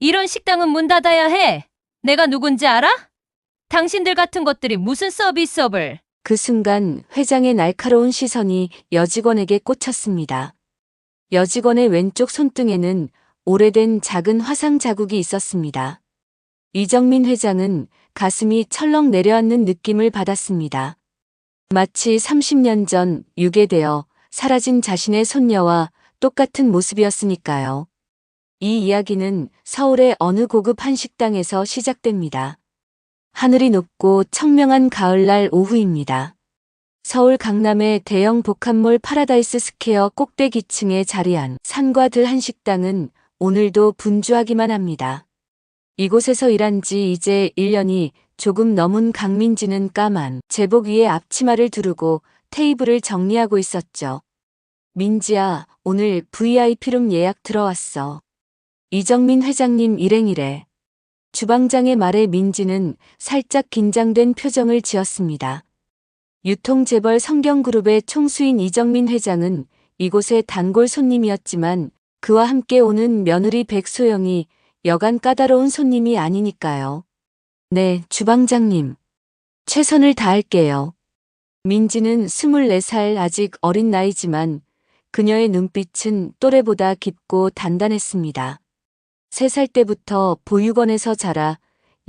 이런 식당은 문 닫아야 해. 내가 누군지 알아? 당신들 같은 것들이 무슨 서비스업을. 그 순간 회장의 날카로운 시선이 여직원에게 꽂혔습니다. 여직원의 왼쪽 손등에는 오래된 작은 화상 자국이 있었습니다. 이정민 회장은 가슴이 철렁 내려앉는 느낌을 받았습니다. 마치 30년 전 유괴되어 사라진 자신의 손녀와 똑같은 모습이었으니까요. 이 이야기는 서울의 어느 고급 한식당에서 시작됩니다. 하늘이 높고 청명한 가을날 오후입니다. 서울 강남의 대형 복합몰 파라다이스 스퀘어 꼭대기층에 자리한 산과 들 한식당은 오늘도 분주하기만 합니다. 이곳에서 일한 지 이제 1년이 조금 넘은 강민지는 까만 제복 위에 앞치마를 두르고 테이블을 정리하고 있었죠. 민지야, 오늘 VIP룸 예약 들어왔어. 이정민 회장님 일행이래. 주방장의 말에 민지는 살짝 긴장된 표정을 지었습니다. 유통재벌 성경그룹의 총수인 이정민 회장은 이곳의 단골 손님이었지만 그와 함께 오는 며느리 백소영이 여간 까다로운 손님이 아니니까요. 네, 주방장님. 최선을 다할게요. 민지는 24살 아직 어린 나이지만 그녀의 눈빛은 또래보다 깊고 단단했습니다. 3살 때부터 보육원에서 자라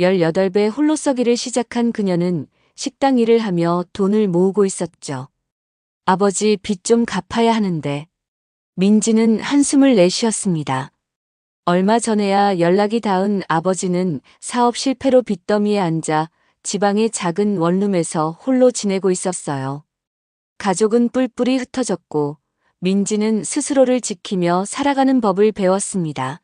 18배 홀로서기를 시작한 그녀는 식당 일을 하며 돈을 모으고 있었죠. 아버지 빚 좀 갚아야 하는데. 민지는 한숨을 내쉬었습니다. 얼마 전에야 연락이 닿은 아버지는 사업 실패로 빚더미에 앉아 지방의 작은 원룸에서 홀로 지내고 있었어요. 가족은 뿔뿔이 흩어졌고 민지는 스스로를 지키며 살아가는 법을 배웠습니다.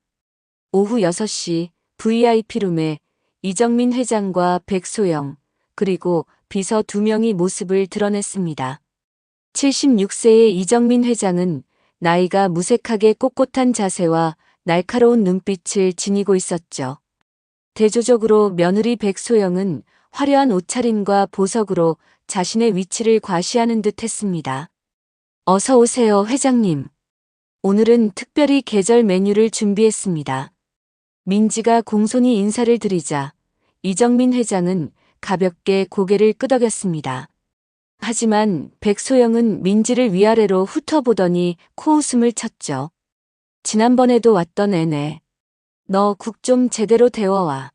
오후 6시 VIP룸에 이정민 회장과 백소영 그리고 비서 2명이 모습을 드러냈습니다. 76세의 이정민 회장은 나이가 무색하게 꼿꼿한 자세와 날카로운 눈빛을 지니고 있었죠. 대조적으로 며느리 백소영은 화려한 옷차림과 보석으로 자신의 위치를 과시하는 듯 했습니다. 어서 오세요, 회장님. 오늘은 특별히 계절 메뉴를 준비했습니다. 민지가 공손히 인사를 드리자 이정민 회장은 가볍게 고개를 끄덕였습니다. 하지만 백소영은 민지를 위아래로 훑어보더니 코웃음을 쳤죠. 지난번에도 왔던 애네. 너 국 좀 제대로 데워와.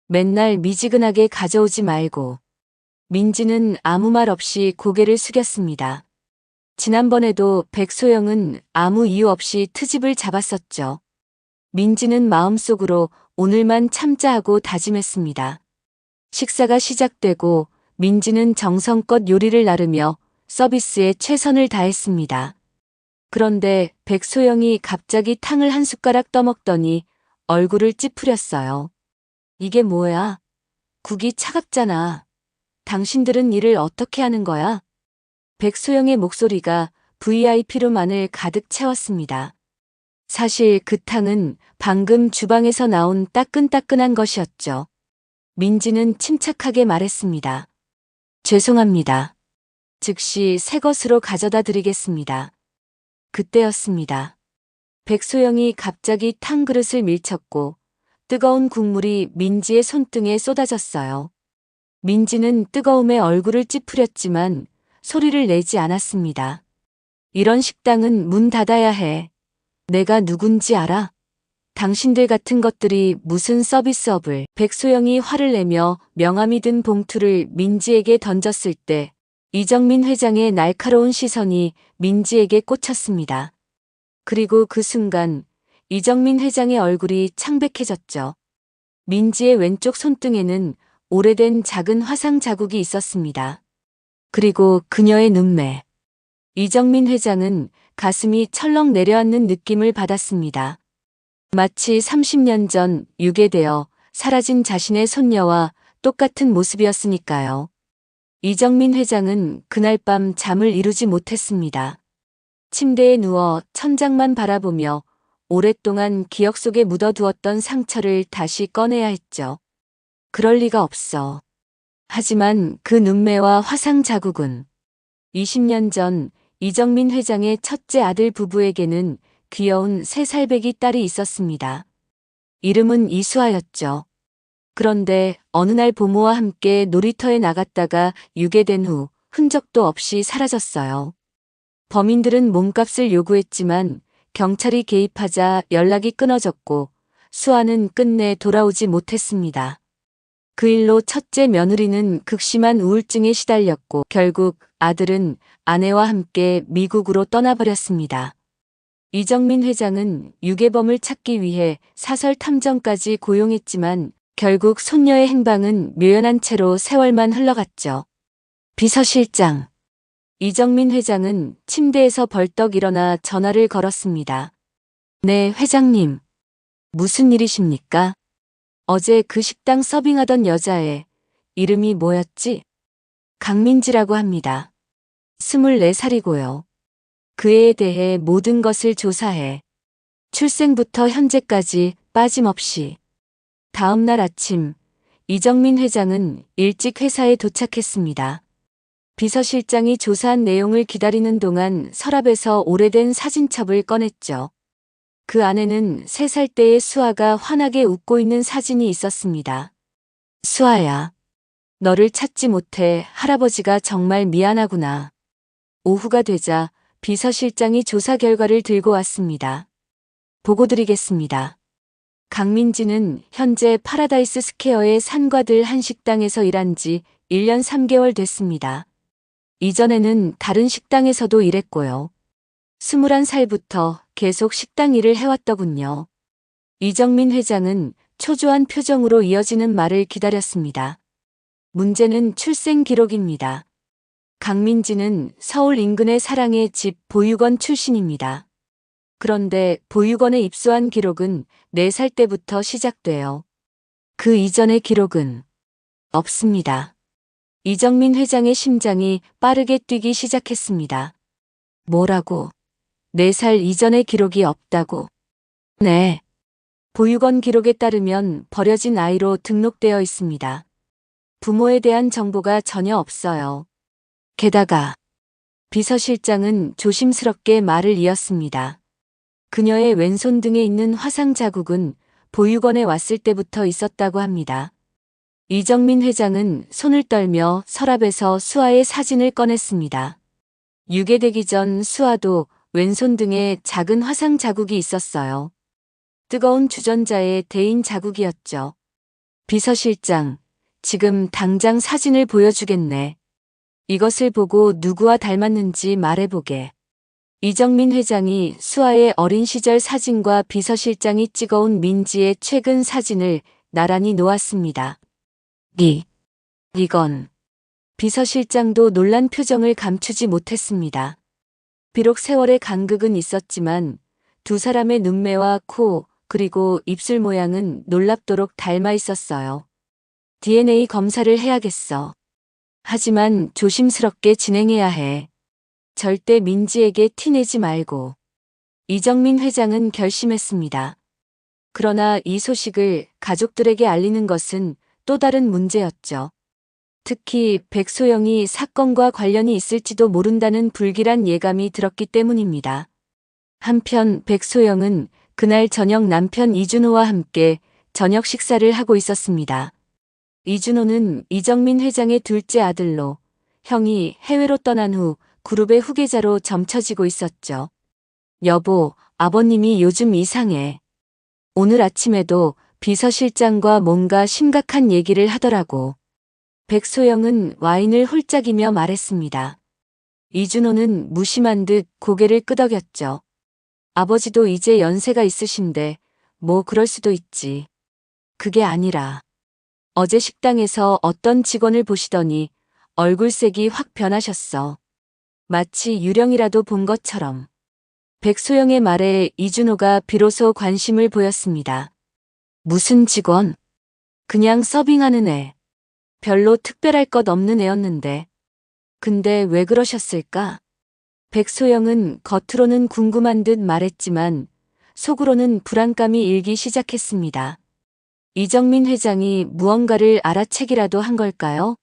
맨날 미지근하게 가져오지 말고. 민지는 아무 말 없이 고개를 숙였습니다. 지난번에도 백소영은 아무 이유 없이 트집을 잡았었죠. 민지는 마음속으로 오늘만 참자 하고 다짐했습니다. 식사가 시작되고 민지는 정성껏 요리를 나르며 서비스에 최선을 다했습니다. 그런데 백소영이 갑자기 탕을 한 숟가락 떠먹더니 얼굴을 찌푸렸어요. 이게 뭐야? 국이 차갑잖아. 당신들은 일을 어떻게 하는 거야? 백소영의 목소리가 VIP룸 안을 가득 채웠습니다. 사실 그 탕은 방금 주방에서 나온 따끈따끈한 것이었죠. 민지는 침착하게 말했습니다. 죄송합니다. 즉시 새 것으로 가져다 드리겠습니다. 그때였습니다. 백소영이 갑자기 탕 그릇을 밀쳤고 뜨거운 국물이 민지의 손등에 쏟아졌어요. 민지는 뜨거움에 얼굴을 찌푸렸지만 소리를 내지 않았습니다. 이런 식당은 문 닫아야 해. 내가 누군지 알아? 당신들 같은 것들이 무슨 서비스업을. 백소영이 화를 내며 명함이 든 봉투를 민지에게 던졌을 때 이정민 회장의 날카로운 시선이 민지에게 꽂혔습니다. 그리고 그 순간 이정민 회장의 얼굴이 창백해졌죠. 민지의 왼쪽 손등에는 오래된 작은 화상 자국이 있었습니다. 그리고 그녀의 눈매. 이정민 회장은 가슴이 철렁 내려앉는 느낌을 받았습니다. 마치 30년 전 유괴되어 사라진 자신의 손녀와 똑같은 모습이었으니까요. 이정민 회장은 그날 밤 잠을 이루지 못했습니다. 침대에 누워 천장만 바라보며 오랫동안 기억 속에 묻어두었던 상처를 다시 꺼내야 했죠. 그럴 리가 없어. 하지만 그 눈매와 화상 자국은 20년 전 이정민 회장의 첫째 아들 부부에게는 귀여운 3살배기 딸이 있었습니다. 이름은 이수아였죠. 그런데 어느 날 부모와 함께 놀이터에 나갔다가 유괴된 후 흔적도 없이 사라졌어요. 범인들은 몸값을 요구했지만 경찰이 개입하자 연락이 끊어졌고 수아는 끝내 돌아오지 못했습니다. 그 일로 첫째 며느리는 극심한 우울증에 시달렸고 결국 아들은 아내와 함께 미국으로 떠나버렸습니다. 이정민 회장은 유괴범을 찾기 위해 사설 탐정까지 고용했지만 결국 손녀의 행방은 묘연한 채로 세월만 흘러갔죠. 비서실장. 이정민 회장은 침대에서 벌떡 일어나 전화를 걸었습니다. 네, 회장님. 무슨 일이십니까? 어제 그 식당 서빙하던 여자애, 이름이 뭐였지? 강민지라고 합니다. 24살이고요. 그 애에 대해 모든 것을 조사해. 출생부터 현재까지 빠짐없이. 다음 날 아침, 이정민 회장은 일찍 회사에 도착했습니다. 비서실장이 조사한 내용을 기다리는 동안 서랍에서 오래된 사진첩을 꺼냈죠. 그 안에는 3살 때의 수아가 환하게 웃고 있는 사진이 있었습니다. 수아야, 너를 찾지 못해 할아버지가 정말 미안하구나. 오후가 되자 비서실장이 조사 결과를 들고 왔습니다. 보고 드리겠습니다. 강민지는 현재 파라다이스 스퀘어의 산과들 한 식당에서 일한 지 1년 3개월 됐습니다. 이전에는 다른 식당에서도 일했고요. 21살부터 계속 식당 일을 해왔더군요. 이정민 회장은 초조한 표정으로 이어지는 말을 기다렸습니다. 문제는 출생 기록입니다. 강민지는 서울 인근의 사랑의 집 보육원 출신입니다. 그런데 보육원에 입소한 기록은 4살 때부터 시작돼요. 그 이전의 기록은 없습니다. 이정민 회장의 심장이 빠르게 뛰기 시작했습니다. 뭐라고? 4살 이전의 기록이 없다고? 네. 보육원 기록에 따르면 버려진 아이로 등록되어 있습니다. 부모에 대한 정보가 전혀 없어요. 게다가 비서실장은 조심스럽게 말을 이었습니다. 그녀의 왼손 등에 있는 화상 자국은 보육원에 왔을 때부터 있었다고 합니다. 이정민 회장은 손을 떨며 서랍에서 수아의 사진을 꺼냈습니다. 유괴되기 전 수아도 왼손 등에 작은 화상 자국이 있었어요. 뜨거운 주전자의 대인 자국이었죠. 비서실장, 지금 당장 사진을 보여주겠네. 이것을 보고 누구와 닮았는지 말해보게. 이정민 회장이 수아의 어린 시절 사진과 비서실장이 찍어온 민지의 최근 사진을 나란히 놓았습니다. 이건. 비서실장도 놀란 표정을 감추지 못했습니다. 비록 세월의 간극은 있었지만 두 사람의 눈매와 코 그리고 입술 모양은 놀랍도록 닮아 있었어요. DNA 검사를 해야겠어. 하지만 조심스럽게 진행해야 해. 절대 민지에게 티내지 말고. 이정민 회장은 결심했습니다. 그러나 이 소식을 가족들에게 알리는 것은 또 다른 문제였죠. 특히 백소영이 사건과 관련이 있을지도 모른다는 불길한 예감이 들었기 때문입니다. 한편 백소영은 그날 저녁 남편 이준호와 함께 저녁 식사를 하고 있었습니다. 이준호는 이정민 회장의 둘째 아들로 형이 해외로 떠난 후 그룹의 후계자로 점쳐지고 있었죠. 여보, 아버님이 요즘 이상해. 오늘 아침에도 비서실장과 뭔가 심각한 얘기를 하더라고. 백소영은 와인을 홀짝이며 말했습니다. 이준호는 무심한 듯 고개를 끄덕였죠. 아버지도 이제 연세가 있으신데 뭐 그럴 수도 있지. 그게 아니라 어제 식당에서 어떤 직원을 보시더니 얼굴색이 확 변하셨어. 마치 유령이라도 본 것처럼. 백소영의 말에 이준호가 비로소 관심을 보였습니다. 무슨 직원? 그냥 서빙하는 애. 별로 특별할 것 없는 애였는데. 근데 왜 그러셨을까? 백소영은 겉으로는 궁금한 듯 말했지만 속으로는 불안감이 일기 시작했습니다. 이정민 회장이 무언가를 알아채기라도 한 걸까요?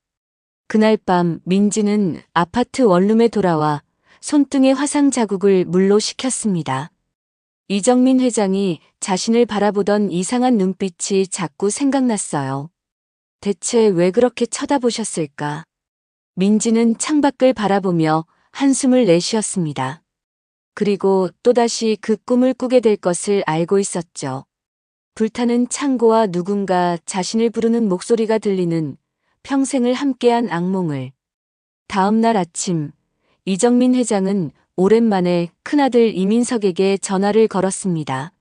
그날 밤 민지는 아파트 원룸에 돌아와 손등의 화상 자국을 물로 식혔습니다. 이정민 회장이 자신을 바라보던 이상한 눈빛이 자꾸 생각났어요. 대체 왜 그렇게 쳐다보셨을까? 민지는 창밖을 바라보며 한숨을 내쉬었습니다. 그리고 또다시 그 꿈을 꾸게 될 것을 알고 있었죠. 불타는 창고와 누군가 자신을 부르는 목소리가 들리는 평생을 함께한 악몽을. 다음 날 아침, 이정민 회장은 오랜만에 큰아들 이민석에게 전화를 걸었습니다.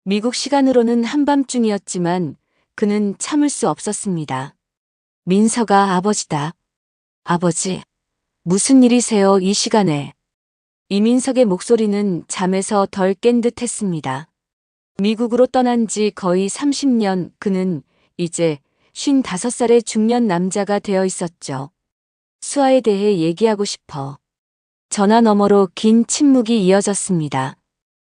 미국 시간으로는 한밤중이었지만 그는 참을 수 없었습니다. 민석아, 아버지다. 아버지, 무슨 일이세요, 이 시간에? 이민석의 목소리는 잠에서 덜 깬 듯 했습니다. 미국으로 떠난 지 거의 30년, 그는 이제 55살의 중년 남자가 되어 있었죠. 수아에 대해 얘기하고 싶어. 전화 너머로 긴 침묵이 이어졌습니다.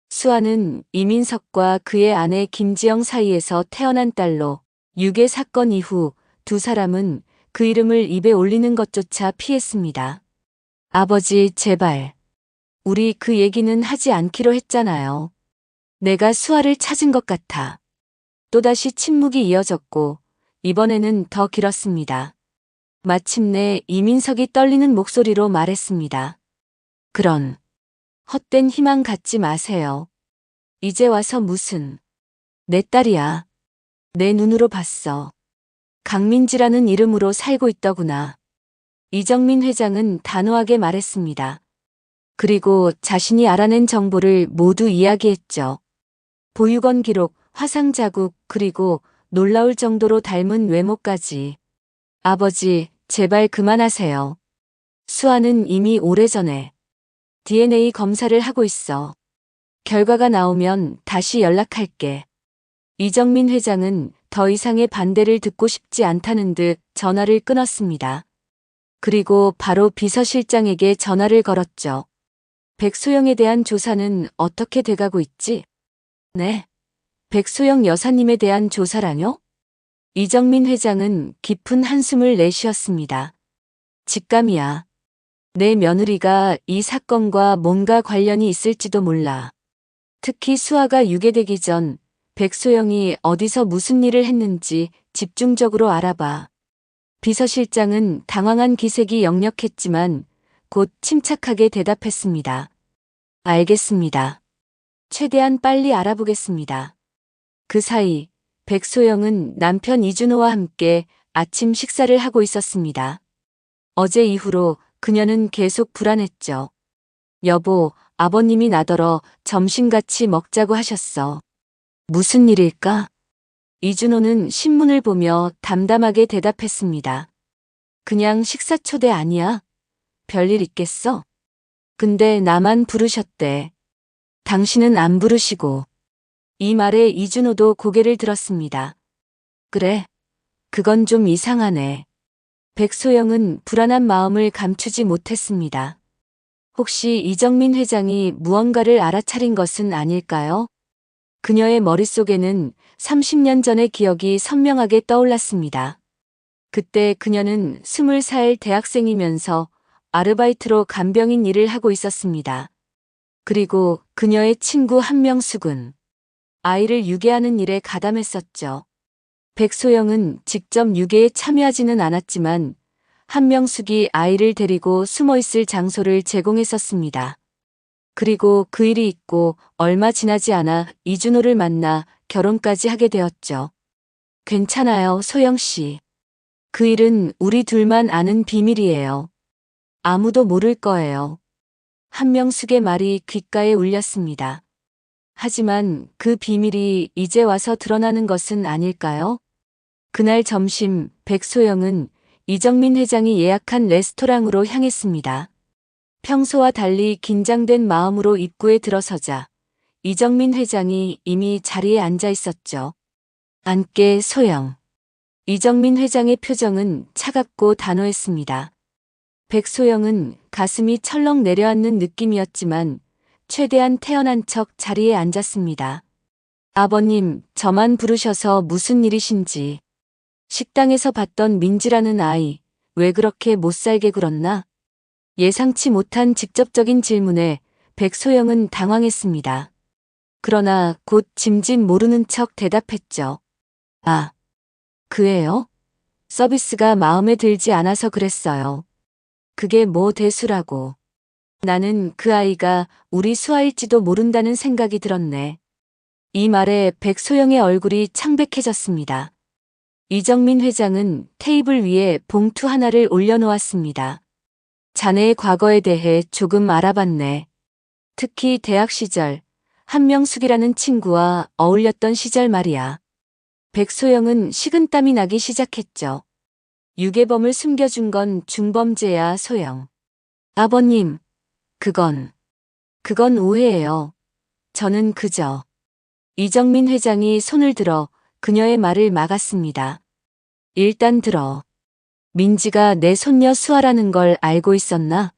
수아는 이민석과 그의 아내 김지영 사이에서 태어난 딸로 유괴 사건 이후 두 사람은 그 이름을 입에 올리는 것조차 피했습니다. 아버지, 제발. 우리 그 얘기는 하지 않기로 했잖아요. 내가 수아를 찾은 것 같아. 또다시 침묵이 이어졌고 이번에는 더 길었습니다. 마침내 이민석이 떨리는 목소리로 말했습니다. 그런 헛된 희망 갖지 마세요. 이제 와서 무슨. 내 딸이야. 내 눈으로 봤어. 강민지라는 이름으로 살고 있더구나. 이정민 회장은 단호하게 말했습니다. 그리고 자신이 알아낸 정보를 모두 이야기했죠. 보육원 기록, 화상 자국, 그리고 놀라울 정도로 닮은 외모까지. 아버지, 제발 그만하세요. 수아는 이미 오래전에 DNA 검사를 하고 있어. 결과가 나오면 다시 연락할게. 이정민 회장은 더 이상의 반대를 듣고 싶지 않다는 듯 전화를 끊었습니다. 그리고 바로 비서실장에게 전화를 걸었죠. 백소영에 대한 조사는 어떻게 돼가고 있지? 네. 백소영 여사님에 대한 조사라뇨? 이정민 회장은 깊은 한숨을 내쉬었습니다. 직감이야. 내 며느리가 이 사건과 뭔가 관련이 있을지도 몰라. 특히 수아가 유괴되기 전 백소영이 어디서 무슨 일을 했는지 집중적으로 알아봐. 비서실장은 당황한 기색이 역력했지만 곧 침착하게 대답했습니다. 알겠습니다. 최대한 빨리 알아보겠습니다. 그 사이 백소영은 남편 이준호와 함께 아침 식사를 하고 있었습니다. 어제 이후로 그녀는 계속 불안했죠. 여보, 아버님이 나더러 점심 같이 먹자고 하셨어. 무슨 일일까? 이준호는 신문을 보며 담담하게 대답했습니다. 그냥 식사 초대 아니야. 별일 있겠어? 근데 나만 부르셨대. 당신은 안 부르시고. 이 말에 이준호도 고개를 들었습니다. 그래, 그건 좀 이상하네. 백소영은 불안한 마음을 감추지 못했습니다. 혹시 이정민 회장이 무언가를 알아차린 것은 아닐까요? 그녀의 머릿속에는 30년 전의 기억이 선명하게 떠올랐습니다. 그때 그녀는 20살 대학생이면서 아르바이트로 간병인 일을 하고 있었습니다. 그리고 그녀의 친구 한명숙은 아이를 유괴하는 일에 가담했었죠. 백소영은 직접 유괴에 참여하지는 않았지만 한명숙이 아이를 데리고 숨어있을 장소를 제공했었습니다. 그리고 그 일이 있고 얼마 지나지 않아 이준호를 만나 결혼까지 하게 되었죠. 괜찮아요, 소영 씨. 그 일은 우리 둘만 아는 비밀이에요. 아무도 모를 거예요. 한명숙의 말이 귓가에 울렸습니다. 하지만 그 비밀이 이제 와서 드러나는 것은 아닐까요? 그날 점심 백소영은 이정민 회장이 예약한 레스토랑으로 향했습니다. 평소와 달리 긴장된 마음으로 입구에 들어서자 이정민 회장이 이미 자리에 앉아 있었죠. 앉게, 소영. 이정민 회장의 표정은 차갑고 단호했습니다. 백소영은 가슴이 철렁 내려앉는 느낌이었지만 최대한 태연한 척 자리에 앉았습니다. 아버님, 저만 부르셔서 무슨 일이신지. 식당에서 봤던 민지라는 아이, 왜 그렇게 못살게 굴었나? 예상치 못한 직접적인 질문에 백소영은 당황했습니다. 그러나 곧 짐짓 모르는 척 대답했죠. 아, 그애요? 서비스가 마음에 들지 않아서 그랬어요. 그게 뭐 대수라고. 나는 그 아이가 우리 수아일지도 모른다는 생각이 들었네. 이 말에 백소영의 얼굴이 창백해졌습니다. 이정민 회장은 테이블 위에 봉투 하나를 올려놓았습니다. 자네의 과거에 대해 조금 알아봤네. 특히 대학 시절 한명숙이라는 친구와 어울렸던 시절 말이야. 백소영은 식은땀이 나기 시작했죠. 유괴범을 숨겨준 건 중범죄야, 소영. 아버님, 그건 오해예요. 저는 그저. 이정민 회장이 손을 들어 그녀의 말을 막았습니다. 일단 들어. 민지가 내 손녀 수아라는 걸 알고 있었나?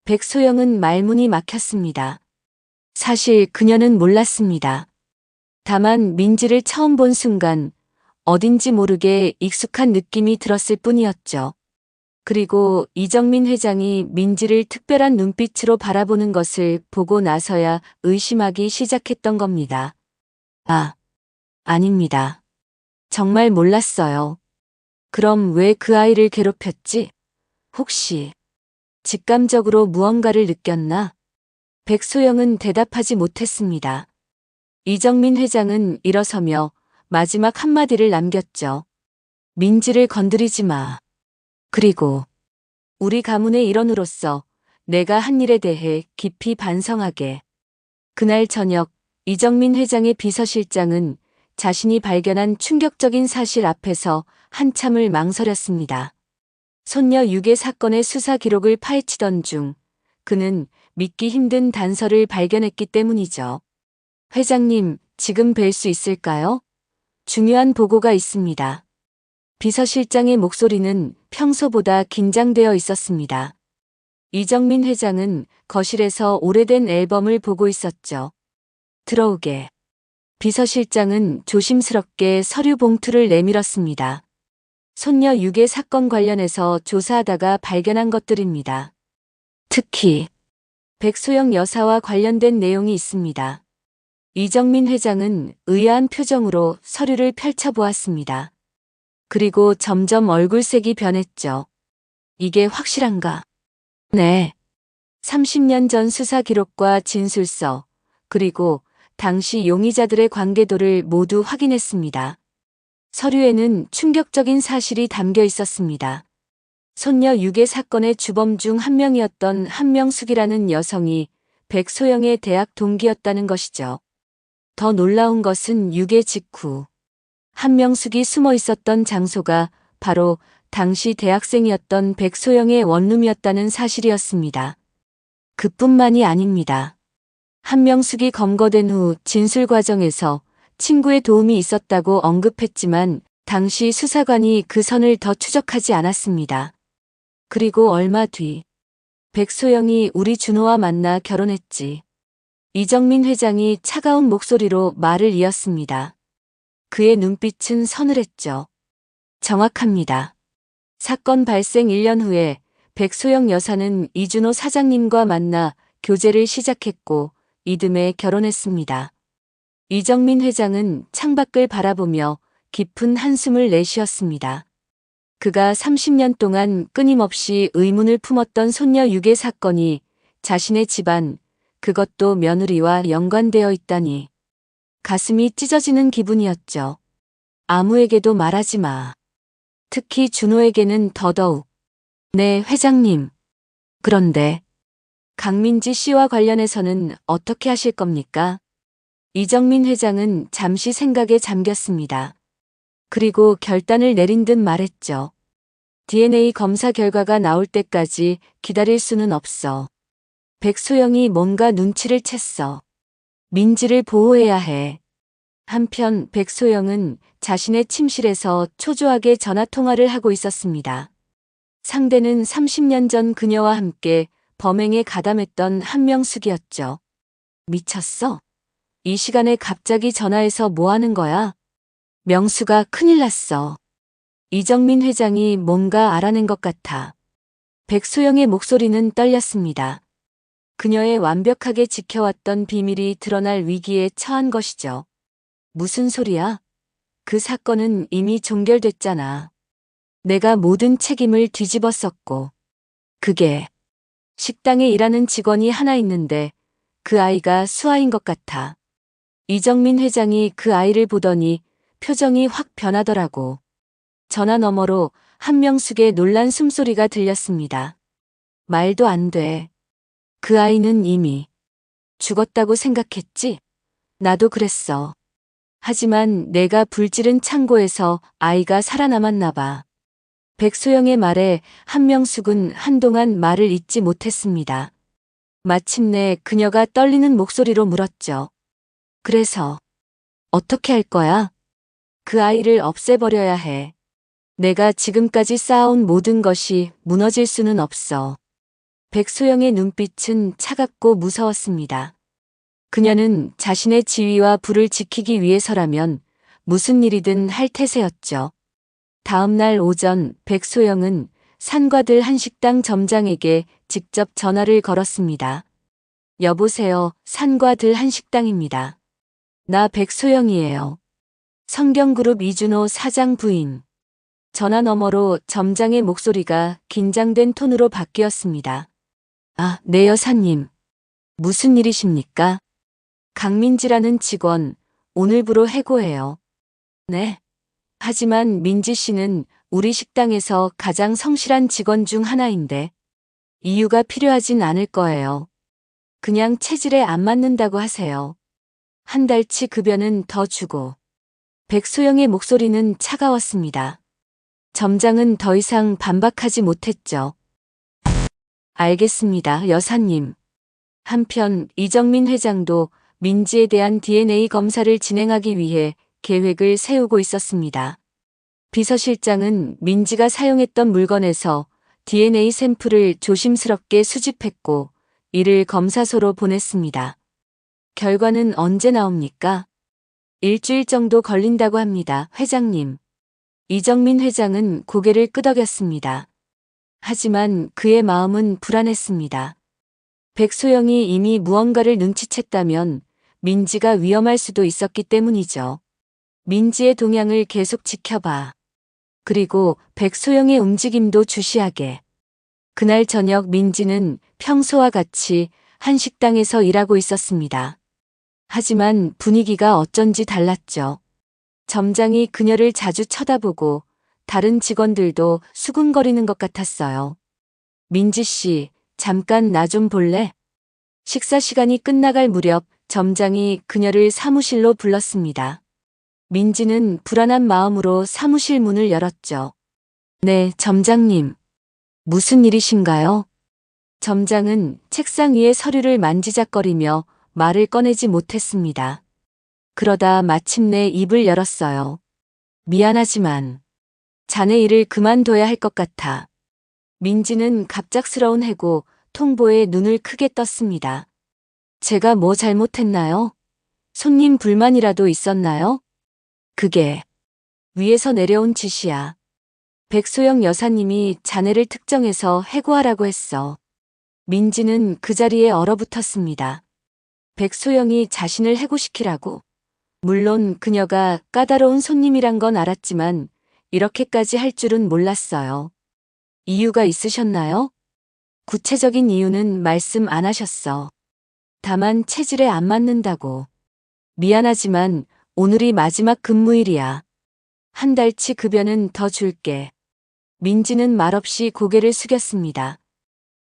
백소영은 말문이 막혔습니다. 사실 그녀는 몰랐습니다. 다만 민지를 처음 본 순간 어딘지 모르게 익숙한 느낌이 들었을 뿐이었죠. 그리고 이정민 회장이 민지를 특별한 눈빛으로 바라보는 것을 보고 나서야 의심하기 시작했던 겁니다. 아, 아닙니다. 정말 몰랐어요. 그럼 왜 그 아이를 괴롭혔지? 혹시 직감적으로 무언가를 느꼈나? 백소영은 대답하지 못했습니다. 이정민 회장은 일어서며 마지막 한마디를 남겼죠. 민지를 건드리지 마. 그리고 우리 가문의 일원으로서 내가 한 일에 대해 깊이 반성하게. 그날 저녁 이정민 회장의 비서실장은 자신이 발견한 충격적인 사실 앞에서 한참을 망설였습니다. 손녀 유괴 사건의 수사 기록을 파헤치던 중 그는 믿기 힘든 단서를 발견했기 때문이죠. 회장님, 지금 뵐 수 있을까요? 중요한 보고가 있습니다. 비서실장의 목소리는 평소보다 긴장되어 있었습니다. 이정민 회장은 거실에서 오래된 앨범을 보고 있었죠. 들어오게. 비서실장은 조심스럽게 서류 봉투를 내밀었습니다. 손녀 유괴 사건 관련해서 조사하다가 발견한 것들입니다. 특히 백소영 여사와 관련된 내용이 있습니다. 이정민 회장은 의아한 표정으로 서류를 펼쳐보았습니다. 그리고 점점 얼굴색이 변했죠. 이게 확실한가? 네. 30년 전 수사 기록과 진술서, 그리고 당시 용의자들의 관계도를 모두 확인했습니다. 서류에는 충격적인 사실이 담겨 있었습니다. 손녀 유괴 사건의 주범 중 한 명이었던 한명숙이라는 여성이 백소영의 대학 동기였다는 것이죠. 더 놀라운 것은 유괴 직후 한명숙이 숨어 있었던 장소가 바로 당시 대학생이었던 백소영의 원룸이었다는 사실이었습니다. 그뿐만이 아닙니다. 한명숙이 검거된 후 진술 과정에서 친구의 도움이 있었다고 언급했지만 당시 수사관이 그 선을 더 추적하지 않았습니다. 그리고 얼마 뒤 백소영이 우리 준호와 만나 결혼했지. 이정민 회장이 차가운 목소리로 말을 이었습니다. 그의 눈빛은 서늘했죠. 정확합니다. 사건 발생 1년 후에 백소영 여사는 이준호 사장님과 만나 교제를 시작했고 이듬해 결혼했습니다. 이정민 회장은 창밖을 바라보며 깊은 한숨을 내쉬었습니다. 그가 30년 동안 끊임없이 의문을 품었던 손녀 유괴 사건이 자신의 집안, 그것도 며느리와 연관되어 있다니. 가슴이 찢어지는 기분이었죠. 아무에게도 말하지 마. 특히 준호에게는 더더욱. 네, 회장님. 그런데 강민지 씨와 관련해서는 어떻게 하실 겁니까? 이정민 회장은 잠시 생각에 잠겼습니다. 그리고 결단을 내린 듯 말했죠. DNA 검사 결과가 나올 때까지 기다릴 수는 없어. 백소영이 뭔가 눈치를 챘어. 민지를 보호해야 해. 한편 백소영은 자신의 침실에서 초조하게 전화통화를 하고 있었습니다. 상대는 30년 전 그녀와 함께 범행에 가담했던 한명숙이었죠. 미쳤어? 이 시간에 갑자기 전화해서 뭐 하는 거야? 명수가 큰일 났어. 이정민 회장이 뭔가 알아낸 것 같아. 백소영의 목소리는 떨렸습니다. 그녀의 완벽하게 지켜왔던 비밀이 드러날 위기에 처한 것이죠. 무슨 소리야? 그 사건은 이미 종결됐잖아. 내가 모든 책임을 뒤집었었고. 그게 식당에 일하는 직원이 하나 있는데 그 아이가 수아인 것 같아. 이정민 회장이 그 아이를 보더니 표정이 확 변하더라고. 전화 너머로 한명숙의 놀란 숨소리가 들렸습니다. 말도 안 돼. 그 아이는 이미 죽었다고 생각했지? 나도 그랬어. 하지만 내가 불지른 창고에서 아이가 살아남았나 봐. 백소영의 말에 한명숙은 한동안 말을 잇지 못했습니다. 마침내 그녀가 떨리는 목소리로 물었죠. 그래서 어떻게 할 거야? 그 아이를 없애버려야 해. 내가 지금까지 쌓아온 모든 것이 무너질 수는 없어. 백소영의 눈빛은 차갑고 무서웠습니다. 그녀는 자신의 지위와 부를 지키기 위해서라면 무슨 일이든 할 태세였죠. 다음 날 오전 백소영은 산과들 한식당 점장에게 직접 전화를 걸었습니다. 여보세요, 산과들 한식당입니다. 나 백소영이에요. 성경그룹 이준호 사장 부인. 전화 너머로 점장의 목소리가 긴장된 톤으로 바뀌었습니다. 아, 네 여사님. 무슨 일이십니까? 강민지라는 직원, 오늘부로 해고해요. 네. 하지만 민지 씨는 우리 식당에서 가장 성실한 직원 중 하나인데 이유가 필요하진 않을 거예요. 그냥 체질에 안 맞는다고 하세요. 한 달치 급여는 더 주고. 백소영의 목소리는 차가웠습니다. 점장은 더 이상 반박하지 못했죠. 알겠습니다, 여사님. 한편 이정민 회장도 민지에 대한 DNA 검사를 진행하기 위해 계획을 세우고 있었습니다. 비서실장은 민지가 사용했던 물건에서 DNA 샘플을 조심스럽게 수집했고 이를 검사소로 보냈습니다. 결과는 언제 나옵니까? 일주일 정도 걸린다고 합니다, 회장님. 이정민 회장은 고개를 끄덕였습니다. 하지만 그의 마음은 불안했습니다. 백소영이 이미 무언가를 눈치챘다면 민지가 위험할 수도 있었기 때문이죠. 민지의 동향을 계속 지켜봐. 그리고 백소영의 움직임도 주시하게. 그날 저녁 민지는 평소와 같이 한식당에서 일하고 있었습니다. 하지만 분위기가 어쩐지 달랐죠. 점장이 그녀를 자주 쳐다보고 다른 직원들도 수군거리는 것 같았어요. 민지 씨, 잠깐 나 좀 볼래? 식사 시간이 끝나갈 무렵 점장이 그녀를 사무실로 불렀습니다. 민지는 불안한 마음으로 사무실 문을 열었죠. 네, 점장님. 무슨 일이신가요? 점장은 책상 위에 서류를 만지작거리며 말을 꺼내지 못했습니다. 그러다 마침내 입을 열었어요. 미안하지만 자네 일을 그만둬야 할 것 같아. 민지는 갑작스러운 해고, 통보에 눈을 크게 떴습니다. 제가 뭐 잘못했나요? 손님 불만이라도 있었나요? 그게 위에서 내려온 지시야. 백소영 여사님이 자네를 특정해서 해고하라고 했어. 민지는 그 자리에 얼어붙었습니다. 백소영이 자신을 해고시키라고. 물론 그녀가 까다로운 손님이란 건 알았지만 이렇게까지 할 줄은 몰랐어요. 이유가 있으셨나요? 구체적인 이유는 말씀 안 하셨어. 다만 체질에 안 맞는다고. 미안하지만 오늘이 마지막 근무일이야. 한 달치 급여는 더 줄게. 민지는 말없이 고개를 숙였습니다.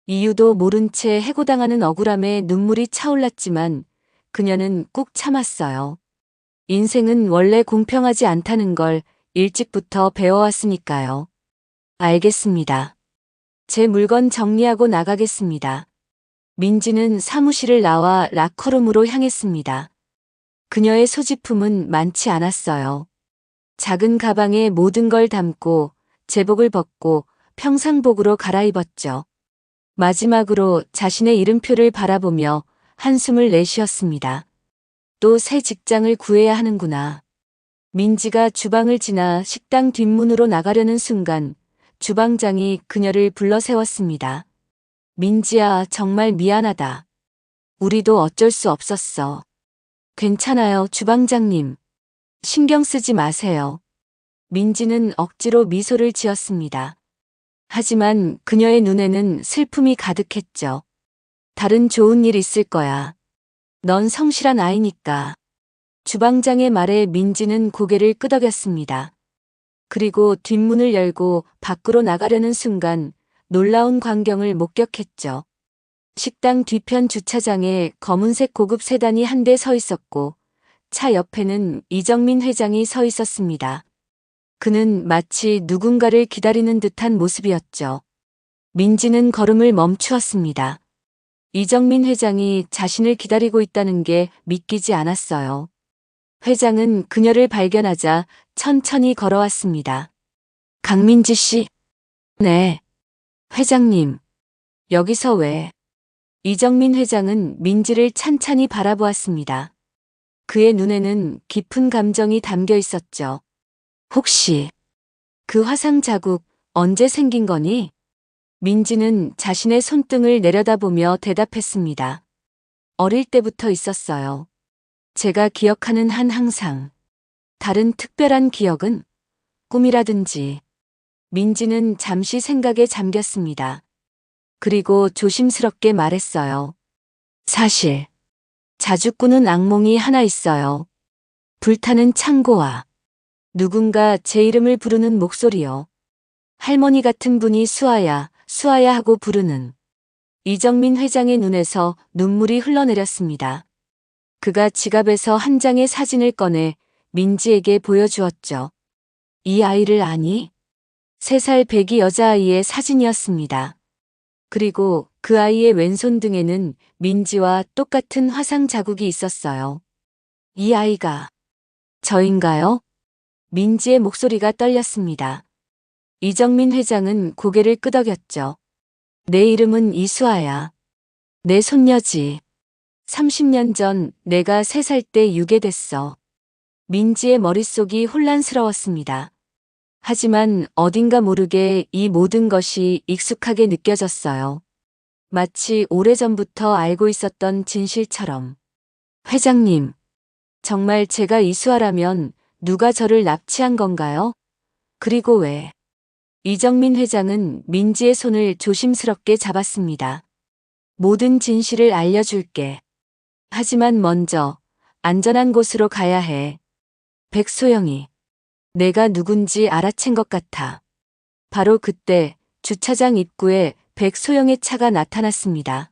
이유도 모른 채 해고당하는 억울함에 눈물이 차올랐지만 그녀는 꾹 참았어요. 인생은 원래 공평하지 않다는 걸 일찍부터 배워왔으니까요. 알겠습니다. 제 물건 정리하고 나가겠습니다. 민지는 사무실을 나와 라커룸으로 향했습니다. 그녀의 소지품은 많지 않았어요. 작은 가방에 모든 걸 담고 제복을 벗고 평상복으로 갈아입었죠. 마지막으로 자신의 이름표를 바라보며 한숨을 내쉬었습니다. 또 새 직장을 구해야 하는구나. 민지가 주방을 지나 식당 뒷문으로 나가려는 순간 주방장이 그녀를 불러 세웠습니다. 민지야, 정말 미안하다. 우리도 어쩔 수 없었어. 괜찮아요, 주방장님. 신경 쓰지 마세요. 민지는 억지로 미소를 지었습니다. 하지만 그녀의 눈에는 슬픔이 가득했죠. 다른 좋은 일 있을 거야. 넌 성실한 아이니까. 주방장의 말에 민지는 고개를 끄덕였습니다. 그리고 뒷문을 열고 밖으로 나가려는 순간 놀라운 광경을 목격했죠. 식당 뒤편 주차장에 검은색 고급 세단이 한 대 서 있었고 차 옆에는 이정민 회장이 서 있었습니다. 그는 마치 누군가를 기다리는 듯한 모습이었죠. 민지는 걸음을 멈추었습니다. 이정민 회장이 자신을 기다리고 있다는 게 믿기지 않았어요. 회장은 그녀를 발견하자 천천히 걸어왔습니다. 강민지 씨? 네. 회장님. 여기서 왜? 이정민 회장은 민지를 찬찬히 바라보았습니다. 그의 눈에는 깊은 감정이 담겨 있었죠. 혹시 그 화상 자국 언제 생긴 거니? 민지는 자신의 손등을 내려다보며 대답했습니다. 어릴 때부터 있었어요. 제가 기억하는 한 항상. 다른 특별한 기억은? 꿈이라든지. 민지는 잠시 생각에 잠겼습니다. 그리고 조심스럽게 말했어요. 사실 자주 꾸는 악몽이 하나 있어요. 불타는 창고와 누군가 제 이름을 부르는 목소리요. 할머니 같은 분이 수아야, 수아야 하고 부르는. 이정민 회장의 눈에서 눈물이 흘러내렸습니다. 그가 지갑에서 한 장의 사진을 꺼내 민지에게 보여주었죠. 이 아이를 아니? 3살 배기 여자아이의 사진이었습니다. 그리고 그 아이의 왼손 등에는 민지와 똑같은 화상 자국이 있었어요. 이 아이가 저인가요? 민지의 목소리가 떨렸습니다. 이정민 회장은 고개를 끄덕였죠. 내 이름은 이수아야. 내 손녀지. 30년 전 내가 3살 때 유괴됐어. 민지의 머릿속이 혼란스러웠습니다. 하지만 어딘가 모르게 이 모든 것이 익숙하게 느껴졌어요. 마치 오래전부터 알고 있었던 진실처럼. 회장님, 정말 제가 이수아라면 누가 저를 납치한 건가요? 그리고 왜? 이정민 회장은 민지의 손을 조심스럽게 잡았습니다. 모든 진실을 알려줄게. 하지만 먼저 안전한 곳으로 가야 해. 백소영이 내가 누군지 알아챈 것 같아. 바로 그때 주차장 입구에 백소영의 차가 나타났습니다.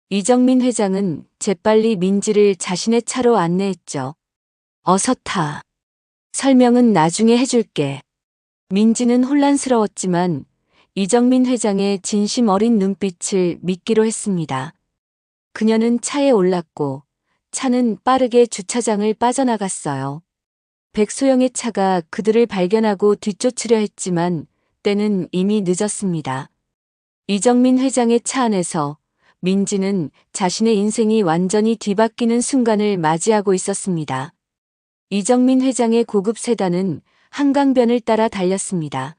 이정민 회장은 재빨리 민지를 자신의 차로 안내했죠. 어서 타. 설명은 나중에 해줄게. 민지는 혼란스러웠지만 이정민 회장의 진심 어린 눈빛을 믿기로 했습니다. 그녀는 차에 올랐고 차는 빠르게 주차장을 빠져나갔어요. 백소영의 차가 그들을 발견하고 뒤쫓으려 했지만 때는 이미 늦었습니다. 이정민 회장의 차 안에서 민지는 자신의 인생이 완전히 뒤바뀌는 순간을 맞이하고 있었습니다. 이정민 회장의 고급 세단은 한강변을 따라 달렸습니다.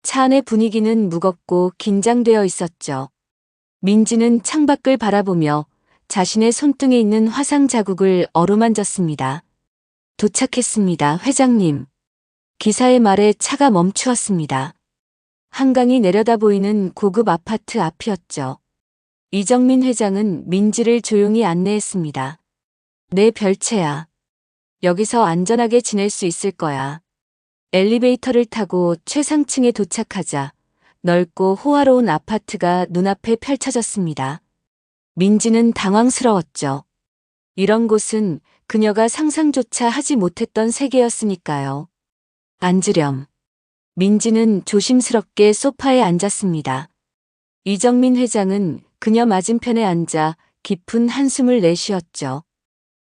차 안의 분위기는 무겁고 긴장되어 있었죠. 민지는 창밖을 바라보며 자신의 손등에 있는 화상 자국을 어루만졌습니다. 도착했습니다, 회장님. 기사의 말에 차가 멈추었습니다. 한강이 내려다 보이는 고급 아파트 앞이었죠. 이정민 회장은 민지를 조용히 안내했습니다. 내 별채야. 여기서 안전하게 지낼 수 있을 거야. 엘리베이터를 타고 최상층에 도착하자 넓고 호화로운 아파트가 눈앞에 펼쳐졌습니다. 민지는 당황스러웠죠. 이런 곳은 그녀가 상상조차 하지 못했던 세계였으니까요. 앉으렴. 민지는 조심스럽게 소파에 앉았습니다. 이정민 회장은 그녀 맞은편에 앉아 깊은 한숨을 내쉬었죠.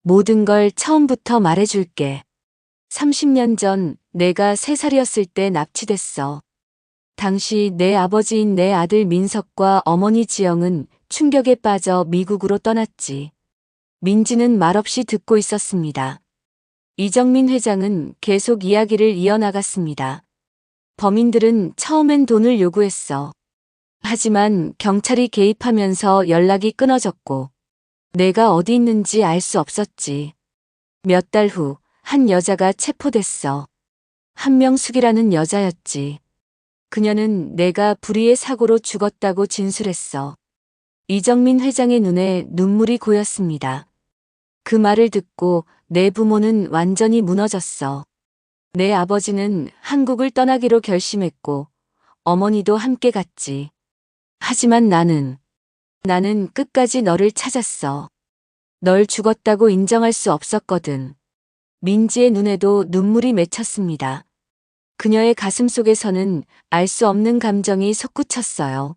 모든 걸 처음부터 말해줄게. 30년 전 내가 3살이었을 때 납치됐어. 당시 내 아버지인 내 아들 민석과 어머니 지영은 충격에 빠져 미국으로 떠났지. 민지는 말없이 듣고 있었습니다. 이정민 회장은 계속 이야기를 이어나갔습니다. 범인들은 처음엔 돈을 요구했어. 하지만 경찰이 개입하면서 연락이 끊어졌고 내가 어디 있는지 알 수 없었지. 몇 달 후 한 여자가 체포됐어. 한명숙이라는 여자였지. 그녀는 내가 불의의 사고로 죽었다고 진술했어. 이정민 회장의 눈에 눈물이 고였습니다. 그 말을 듣고 내 부모는 완전히 무너졌어. 내 아버지는 한국을 떠나기로 결심했고 어머니도 함께 갔지. 하지만 나는 끝까지 너를 찾았어. 널 죽었다고 인정할 수 없었거든. 민지의 눈에도 눈물이 맺혔습니다. 그녀의 가슴 속에서는 알 수 없는 감정이 솟구쳤어요.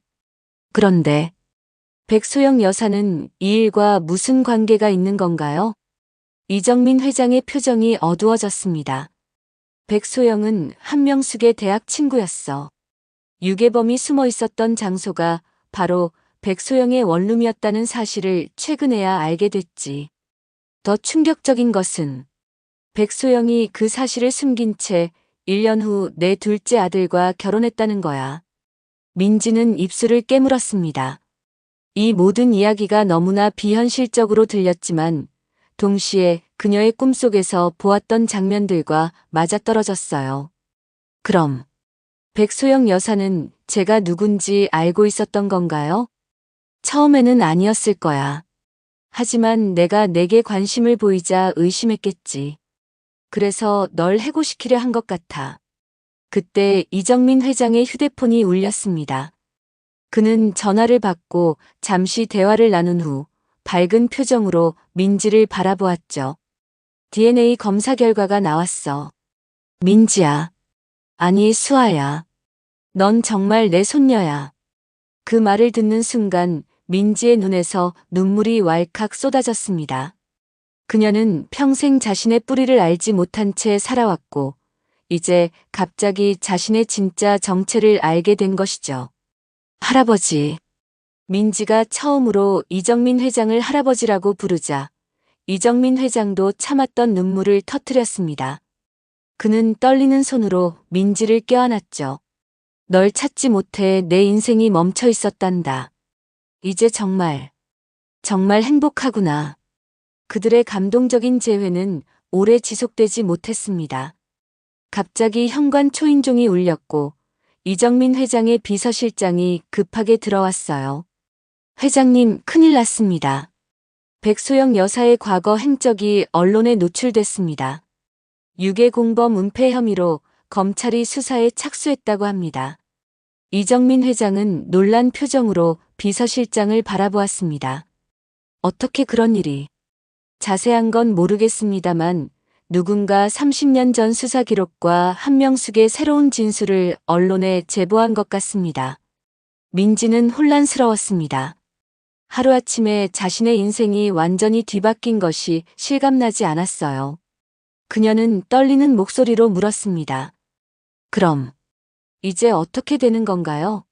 그런데 백소영 여사는 이 일과 무슨 관계가 있는 건가요? 이정민 회장의 표정이 어두워졌습니다. 백소영은 한명숙의 대학 친구였어. 유괴범이 숨어 있었던 장소가 바로 백소영의 원룸이었다는 사실을 최근에야 알게 됐지. 더 충격적인 것은 백소영이 그 사실을 숨긴 채 1년 후 내 둘째 아들과 결혼했다는 거야. 민지는 입술을 깨물었습니다. 이 모든 이야기가 너무나 비현실적으로 들렸지만 동시에 그녀의 꿈속에서 보았던 장면들과 맞아떨어졌어요. 그럼 백소영 여사는 제가 누군지 알고 있었던 건가요? 처음에는 아니었을 거야. 하지만 내가 내게 관심을 보이자 의심했겠지. 그래서 널 해고시키려 한 것 같아. 그때 이정민 회장의 휴대폰이 울렸습니다. 그는 전화를 받고 잠시 대화를 나눈 후 밝은 표정으로 민지를 바라보았죠. DNA 검사 결과가 나왔어. 민지야. 아니, 수아야. 넌 정말 내 손녀야. 그 말을 듣는 순간 민지의 눈에서 눈물이 왈칵 쏟아졌습니다. 그녀는 평생 자신의 뿌리를 알지 못한 채 살아왔고, 이제 갑자기 자신의 진짜 정체를 알게 된 것이죠. 할아버지. 민지가 처음으로 이정민 회장을 할아버지라고 부르자 이정민 회장도 참았던 눈물을 터뜨렸습니다. 그는 떨리는 손으로 민지를 껴안았죠. 널 찾지 못해 내 인생이 멈춰 있었단다. 이제 정말 행복하구나. 그들의 감동적인 재회는 오래 지속되지 못했습니다. 갑자기 현관 초인종이 울렸고 이정민 회장의 비서실장이 급하게 들어왔어요. 회장님, 큰일 났습니다. 백소영 여사의 과거 행적이 언론에 노출됐습니다. 유괴 공범 은폐 혐의로 검찰이 수사에 착수했다고 합니다. 이정민 회장은 놀란 표정으로 비서실장을 바라보았습니다. 어떻게 그런 일이? 자세한 건 모르겠습니다만 누군가 30년 전 수사 기록과 한명숙의 새로운 진술을 언론에 제보한 것 같습니다. 민지는 혼란스러웠습니다. 하루아침에 자신의 인생이 완전히 뒤바뀐 것이 실감나지 않았어요. 그녀는 떨리는 목소리로 물었습니다. 그럼 이제 어떻게 되는 건가요?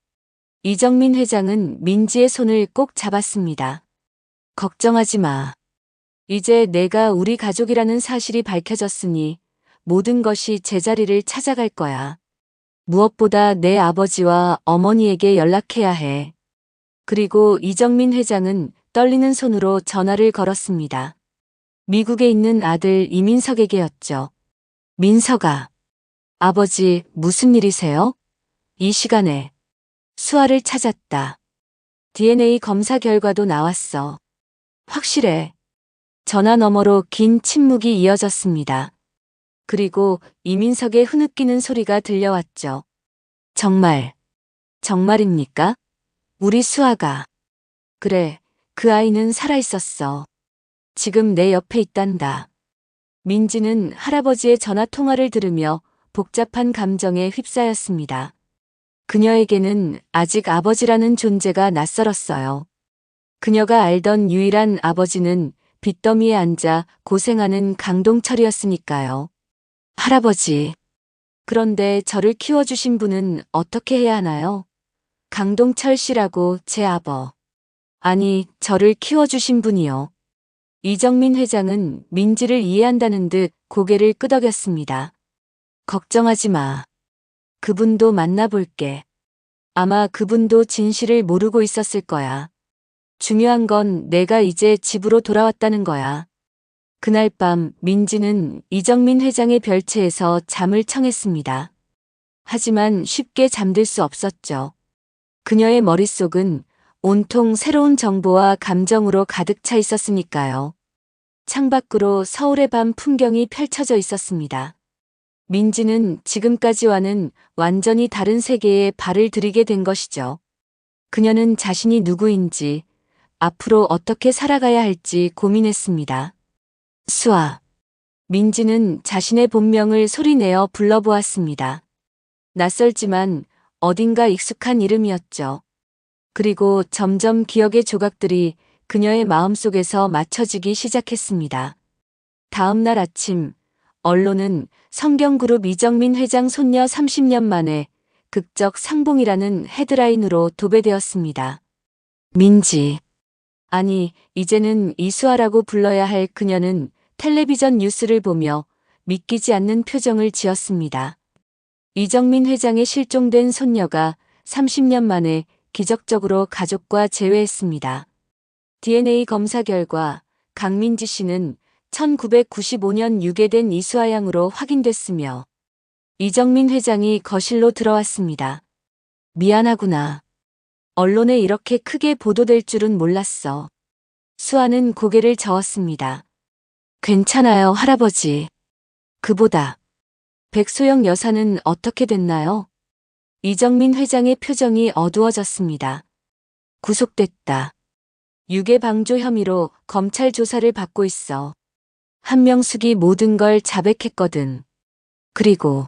이정민 회장은 민지의 손을 꼭 잡았습니다. 걱정하지 마. 이제 내가 우리 가족이라는 사실이 밝혀졌으니 모든 것이 제자리를 찾아갈 거야. 무엇보다 내 아버지와 어머니에게 연락해야 해. 그리고 이정민 회장은 떨리는 손으로 전화를 걸었습니다. 미국에 있는 아들 이민석에게였죠. 민석아. 아버지, 무슨 일이세요? 이 시간에. 수아를 찾았다. DNA 검사 결과도 나왔어. 확실해. 전화 너머로 긴 침묵이 이어졌습니다. 그리고 이민석의 흐느끼는 소리가 들려왔죠. 정말입니까? 우리 수아가. 그래, 그 아이는 살아있었어. 지금 내 옆에 있단다. 민지는 할아버지의 전화 통화를 들으며 복잡한 감정에 휩싸였습니다. 그녀에게는 아직 아버지라는 존재가 낯설었어요. 그녀가 알던 유일한 아버지는 빚더미에 앉아 고생하는 강동철이었으니까요. 할아버지. 그런데 저를 키워주신 분은 어떻게 해야 하나요? 강동철 씨라고 제 아버. 아니, 저를 키워주신 분이요. 이정민 회장은 민지를 이해한다는 듯 고개를 끄덕였습니다. 걱정하지 마. 그분도 만나볼게. 아마 그분도 진실을 모르고 있었을 거야. 중요한 건 내가 이제 집으로 돌아왔다는 거야. 그날 밤 민지는 이정민 회장의 별채에서 잠을 청했습니다. 하지만 쉽게 잠들 수 없었죠. 그녀의 머릿속은 온통 새로운 정보와 감정으로 가득 차 있었으니까요. 창밖으로 서울의 밤 풍경이 펼쳐져 있었습니다. 민지는 지금까지와는 완전히 다른 세계에 발을 들이게 된 것이죠. 그녀는 자신이 누구인지, 앞으로 어떻게 살아가야 할지 고민했습니다. 수아. 민지는 자신의 본명을 소리내어 불러보았습니다. 낯설지만 어딘가 익숙한 이름이었죠. 그리고 점점 기억의 조각들이 그녀의 마음속에서 맞춰지기 시작했습니다. 다음 날 아침, 언론은 성경그룹 이정민 회장 손녀 30년 만에 극적 상봉이라는 헤드라인으로 도배되었습니다. 민지. 아니, 이제는 이수아라고 불러야 할 그녀는 텔레비전 뉴스를 보며 믿기지 않는 표정을 지었습니다. 이정민 회장의 실종된 손녀가 30년 만에 기적적으로 가족과 재회했습니다. DNA 검사 결과 강민지 씨는 1995년 유괴된 이수아 양으로 확인됐으며 이정민 회장이 거실로 들어왔습니다. 미안하구나. 언론에 이렇게 크게 보도될 줄은 몰랐어. 수아는 고개를 저었습니다. 괜찮아요, 할아버지. 그보다 백소영 여사는 어떻게 됐나요? 이정민 회장의 표정이 어두워졌습니다. 구속됐다. 유괴 방조 혐의로 검찰 조사를 받고 있어. 한명숙이 모든 걸 자백했거든. 그리고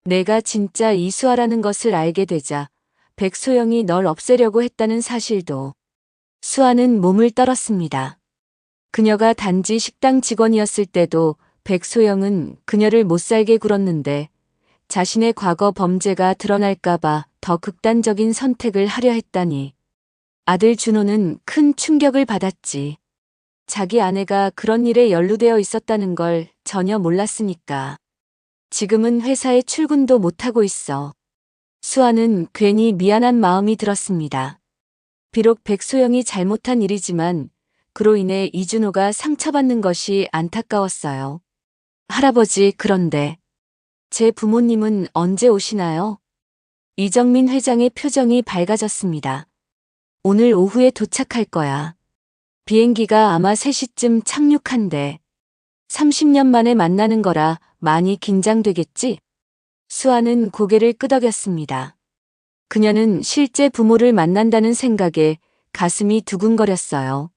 내가 진짜 이수아라는 것을 알게 되자 백소영이 널 없애려고 했다는 사실도. 수아는 몸을 떨었습니다. 그녀가 단지 식당 직원이었을 때도 백소영은 그녀를 못살게 굴었는데 자신의 과거 범죄가 드러날까봐 더 극단적인 선택을 하려 했다니. 아들 준호는 큰 충격을 받았지. 자기 아내가 그런 일에 연루되어 있었다는 걸 전혀 몰랐으니까. 지금은 회사에 출근도 못하고 있어. 수아는 괜히 미안한 마음이 들었습니다. 비록 백소영이 잘못한 일이지만 그로 인해 이준호가 상처받는 것이 안타까웠어요. 할아버지, 그런데 제 부모님은 언제 오시나요? 이정민 회장의 표정이 밝아졌습니다. 오늘 오후에 도착할 거야. 비행기가 아마 3시쯤 착륙한대. 30년 만에 만나는 거라 많이 긴장되겠지? 수아는 고개를 끄덕였습니다. 그녀는 실제 부모를 만난다는 생각에 가슴이 두근거렸어요.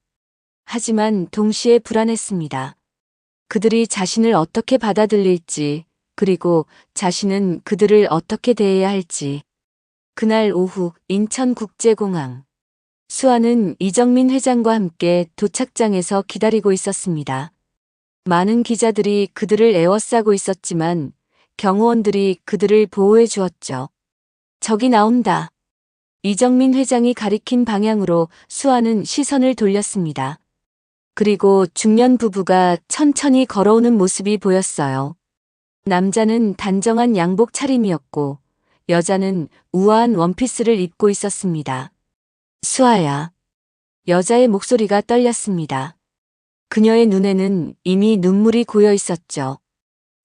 하지만 동시에 불안했습니다. 그들이 자신을 어떻게 받아들일지, 그리고 자신은 그들을 어떻게 대해야 할지. 그날 오후 인천국제공항. 수아는 이정민 회장과 함께 도착장에서 기다리고 있었습니다. 많은 기자들이 그들을 에워싸고 있었지만 경호원들이 그들을 보호해 주었죠. 저기 나온다. 이정민 회장이 가리킨 방향으로 수아는 시선을 돌렸습니다. 그리고 중년 부부가 천천히 걸어오는 모습이 보였어요. 남자는 단정한 양복 차림이었고 여자는 우아한 원피스를 입고 있었습니다. 수아야. 여자의 목소리가 떨렸습니다. 그녀의 눈에는 이미 눈물이 고여 있었죠.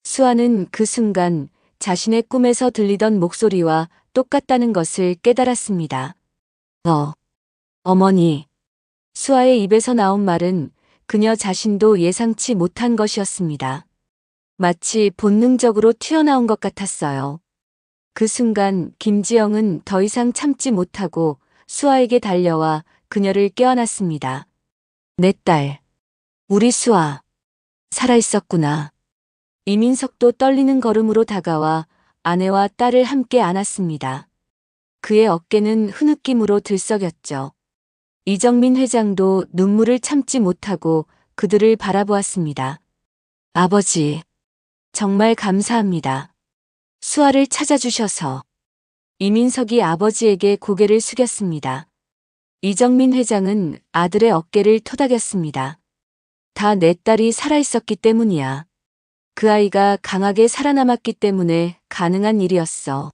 수아는 그 순간 자신의 꿈에서 들리던 목소리와 똑같다는 것을 깨달았습니다. 어머니. 수아의 입에서 나온 말은 그녀 자신도 예상치 못한 것이었습니다. 마치 본능적으로 튀어나온 것 같았어요. 그 순간 김지영은 더 이상 참지 못하고 수아에게 달려와 그녀를 껴안았습니다. 내 딸. 우리 수아. 살아있었구나. 이민석도 떨리는 걸음으로 다가와 아내와 딸을 함께 안았습니다. 그의 어깨는 흐느낌으로 들썩였죠. 이정민 회장도 눈물을 참지 못하고 그들을 바라보았습니다. 아버지. 정말 감사합니다. 수아를 찾아주셔서. 이민석이 아버지에게 고개를 숙였습니다. 이정민 회장은 아들의 어깨를 토닥였습니다. 다 내 딸이 살아있었기 때문이야. 그 아이가 강하게 살아남았기 때문에 가능한 일이었어.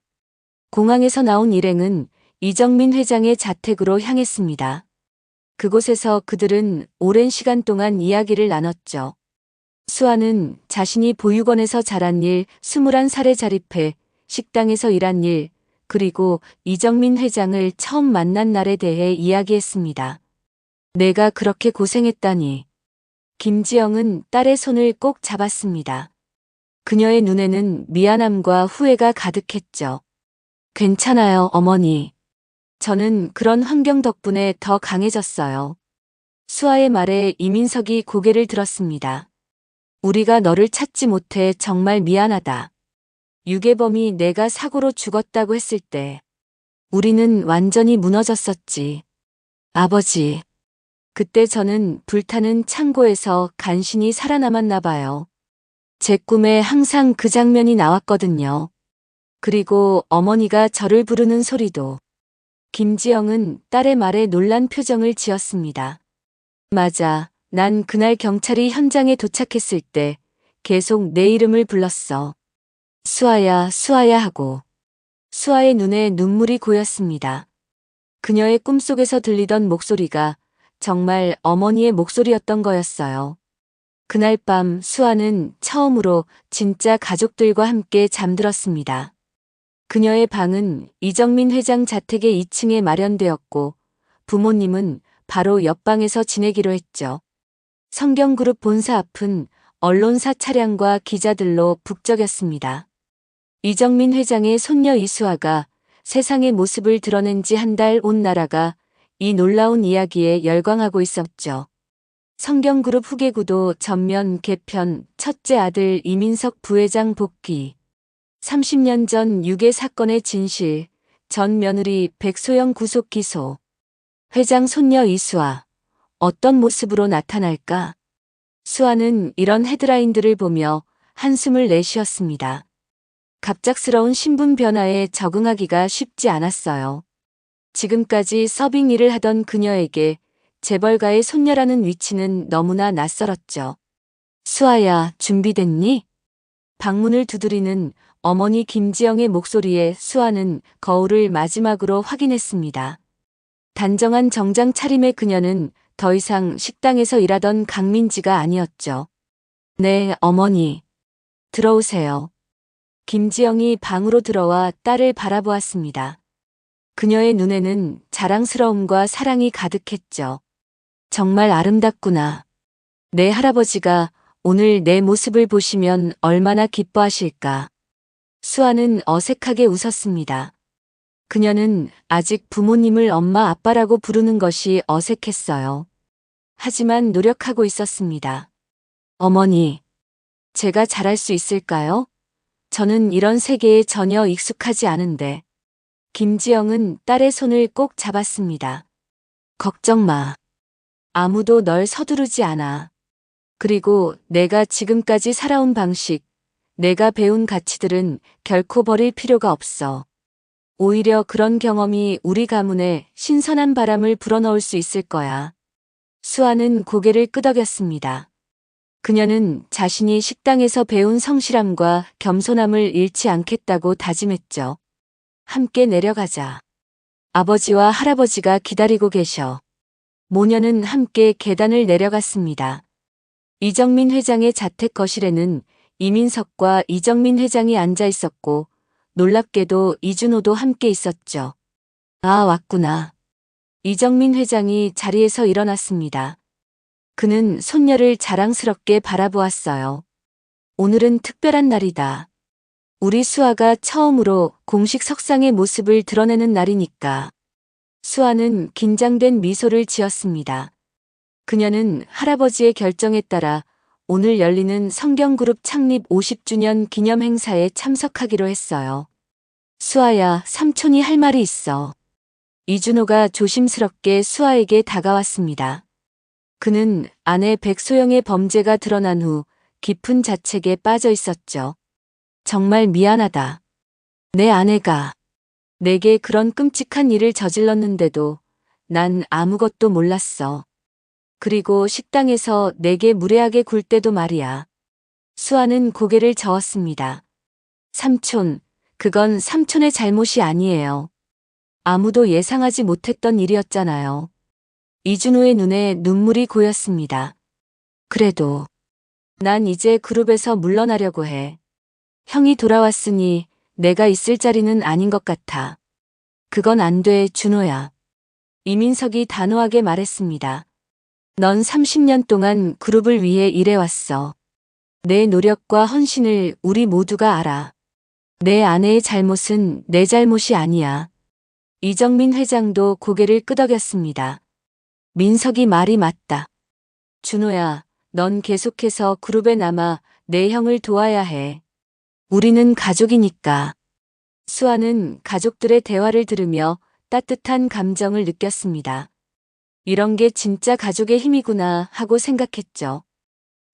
공항에서 나온 일행은 이정민 회장의 자택으로 향했습니다. 그곳에서 그들은 오랜 시간 동안 이야기를 나눴죠. 수아는 자신이 보육원에서 자란 일, 21살에 자립해 식당에서 일한 일, 그리고 이정민 회장을 처음 만난 날에 대해 이야기했습니다. 내가 그렇게 고생했다니. 김지영은 딸의 손을 꼭 잡았습니다. 그녀의 눈에는 미안함과 후회가 가득했죠. 괜찮아요, 어머니. 저는 그런 환경 덕분에 더 강해졌어요. 수아의 말에 이민석이 고개를 들었습니다. 우리가 너를 찾지 못해 정말 미안하다. 유괴범이 내가 사고로 죽었다고 했을 때 우리는 완전히 무너졌었지. 아버지. 그때 저는 불타는 창고에서 간신히 살아남았나 봐요. 제 꿈에 항상 그 장면이 나왔거든요. 그리고 어머니가 저를 부르는 소리도. 김지영은 딸의 말에 놀란 표정을 지었습니다. 맞아. 난 그날 경찰이 현장에 도착했을 때 계속 내 이름을 불렀어. 수아야, 수아야 하고. 수아의 눈에 눈물이 고였습니다. 그녀의 꿈속에서 들리던 목소리가 정말 어머니의 목소리였던 거였어요. 그날 밤 수아는 처음으로 진짜 가족들과 함께 잠들었습니다. 그녀의 방은 이정민 회장 자택의 2층에 마련되었고 부모님은 바로 옆방에서 지내기로 했죠. 성경그룹 본사 앞은 언론사 차량과 기자들로 북적였습니다. 이정민 회장의 손녀 이수아가 세상의 모습을 드러낸 지 한 달 온 나라가 이 놀라운 이야기에 열광하고 있었죠. 성경그룹 후계구도 전면 개편, 첫째 아들 이민석 부회장 복귀, 30년 전 유괴 사건의 진실, 전 며느리 백소영 구속 기소, 회장 손녀 이수아, 어떤 모습으로 나타날까? 수아는 이런 헤드라인들을 보며 한숨을 내쉬었습니다. 갑작스러운 신분 변화에 적응하기가 쉽지 않았어요. 지금까지 서빙 일을 하던 그녀에게 재벌가의 손녀라는 위치는 너무나 낯설었죠. 수아야, 준비됐니? 방문을 두드리는 어머니 김지영의 목소리에 수아는 거울을 마지막으로 확인했습니다. 단정한 정장 차림의 그녀는 더 이상 식당에서 일하던 강민지가 아니었죠. 네, 어머니. 들어오세요. 김지영이 방으로 들어와 딸을 바라보았습니다. 그녀의 눈에는 자랑스러움과 사랑이 가득했죠. 정말 아름답구나. 내 할아버지가 오늘 내 모습을 보시면 얼마나 기뻐하실까. 수아는 어색하게 웃었습니다. 그녀는 아직 부모님을 엄마 아빠라고 부르는 것이 어색했어요. 하지만 노력하고 있었습니다. 어머니, 제가 잘할 수 있을까요? 저는 이런 세계에 전혀 익숙하지 않은데. 김지영은 딸의 손을 꼭 잡았습니다. 걱정 마. 아무도 널 서두르지 않아. 그리고 내가 지금까지 살아온 방식, 내가 배운 가치들은 결코 버릴 필요가 없어. 오히려 그런 경험이 우리 가문에 신선한 바람을 불어넣을 수 있을 거야. 수아는 고개를 끄덕였습니다. 그녀는 자신이 식당에서 배운 성실함과 겸손함을 잃지 않겠다고 다짐했죠. 함께 내려가자. 아버지와 할아버지가 기다리고 계셔. 모녀는 함께 계단을 내려갔습니다. 이정민 회장의 자택 거실에는 이민석과 이정민 회장이 앉아 있었고 놀랍게도 이준호도 함께 있었죠. 아, 왔구나. 이정민 회장이 자리에서 일어났습니다. 그는 손녀를 자랑스럽게 바라보았어요. 오늘은 특별한 날이다. 우리 수아가 처음으로 공식 석상의 모습을 드러내는 날이니까. 수아는 긴장된 미소를 지었습니다. 그녀는 할아버지의 결정에 따라 오늘 열리는 성경그룹 창립 50주년 기념 행사에 참석하기로 했어요. 수아야, 삼촌이 할 말이 있어. 이준호가 조심스럽게 수아에게 다가왔습니다. 그는 아내 백소영의 범죄가 드러난 후 깊은 자책에 빠져 있었죠. 정말 미안하다. 내 아내가 내게 그런 끔찍한 일을 저질렀는데도 난 아무것도 몰랐어. 그리고 식당에서 내게 무례하게 굴 때도 말이야. 수아는 고개를 저었습니다. 삼촌, 그건 삼촌의 잘못이 아니에요. 아무도 예상하지 못했던 일이었잖아요. 이준호의 눈에 눈물이 고였습니다. 그래도 난 이제 그룹에서 물러나려고 해. 형이 돌아왔으니 내가 있을 자리는 아닌 것 같아. 그건 안 돼, 준호야. 이민석이 단호하게 말했습니다. 넌 30년 동안 그룹을 위해 일해왔어. 내 노력과 헌신을 우리 모두가 알아. 내 아내의 잘못은 내 잘못이 아니야. 이정민 회장도 고개를 끄덕였습니다. 민석이 말이 맞다. 준호야, 넌 계속해서 그룹에 남아 내 형을 도와야 해. 우리는 가족이니까. 수아는 가족들의 대화를 들으며 따뜻한 감정을 느꼈습니다. 이런 게 진짜 가족의 힘이구나 하고 생각했죠.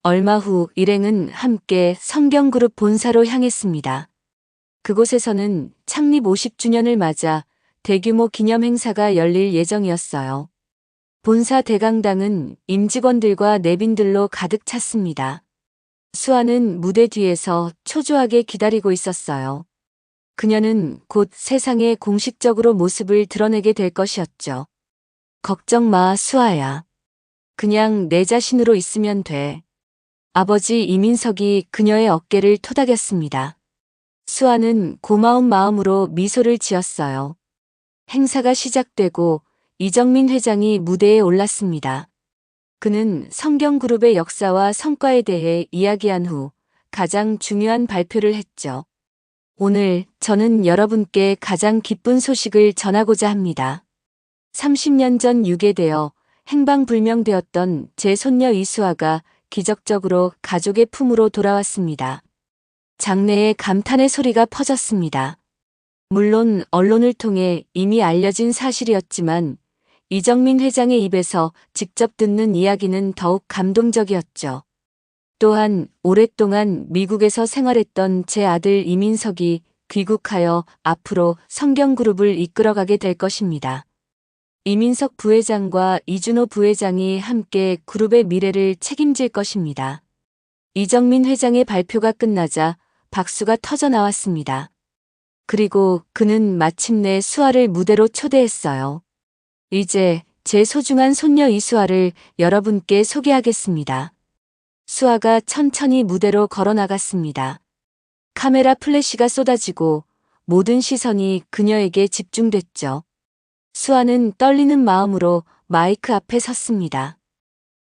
얼마 후 일행은 함께 성경그룹 본사로 향했습니다. 그곳에서는 창립 50주년을 맞아 대규모 기념 행사가 열릴 예정이었어요. 본사 대강당은 임직원들과 내빈들로 가득 찼습니다. 수아는 무대 뒤에서 초조하게 기다리고 있었어요. 그녀는 곧 세상에 공식적으로 모습을 드러내게 될 것이었죠. 걱정 마, 수아야. 그냥 내 자신으로 있으면 돼. 아버지 이민석이 그녀의 어깨를 토닥였습니다. 수아는 고마운 마음으로 미소를 지었어요. 행사가 시작되고 이정민 회장이 무대에 올랐습니다. 그는 성경그룹의 역사와 성과에 대해 이야기한 후 가장 중요한 발표를 했죠. 오늘 저는 여러분께 가장 기쁜 소식을 전하고자 합니다. 30년 전 유괴되어 행방불명되었던 제 손녀 이수아가 기적적으로 가족의 품으로 돌아왔습니다. 장내에 감탄의 소리가 퍼졌습니다. 물론 언론을 통해 이미 알려진 사실이었지만 이정민 회장의 입에서 직접 듣는 이야기는 더욱 감동적이었죠. 또한 오랫동안 미국에서 생활했던 제 아들 이민석이 귀국하여 앞으로 성경그룹을 이끌어가게 될 것입니다. 이민석 부회장과 이준호 부회장이 함께 그룹의 미래를 책임질 것입니다. 이정민 회장의 발표가 끝나자 박수가 터져 나왔습니다. 그리고 그는 마침내 수아를 무대로 초대했어요. 이제 제 소중한 손녀 이수아를 여러분께 소개하겠습니다. 수아가 천천히 무대로 걸어 나갔습니다. 카메라 플래시가 쏟아지고 모든 시선이 그녀에게 집중됐죠. 수아는 떨리는 마음으로 마이크 앞에 섰습니다.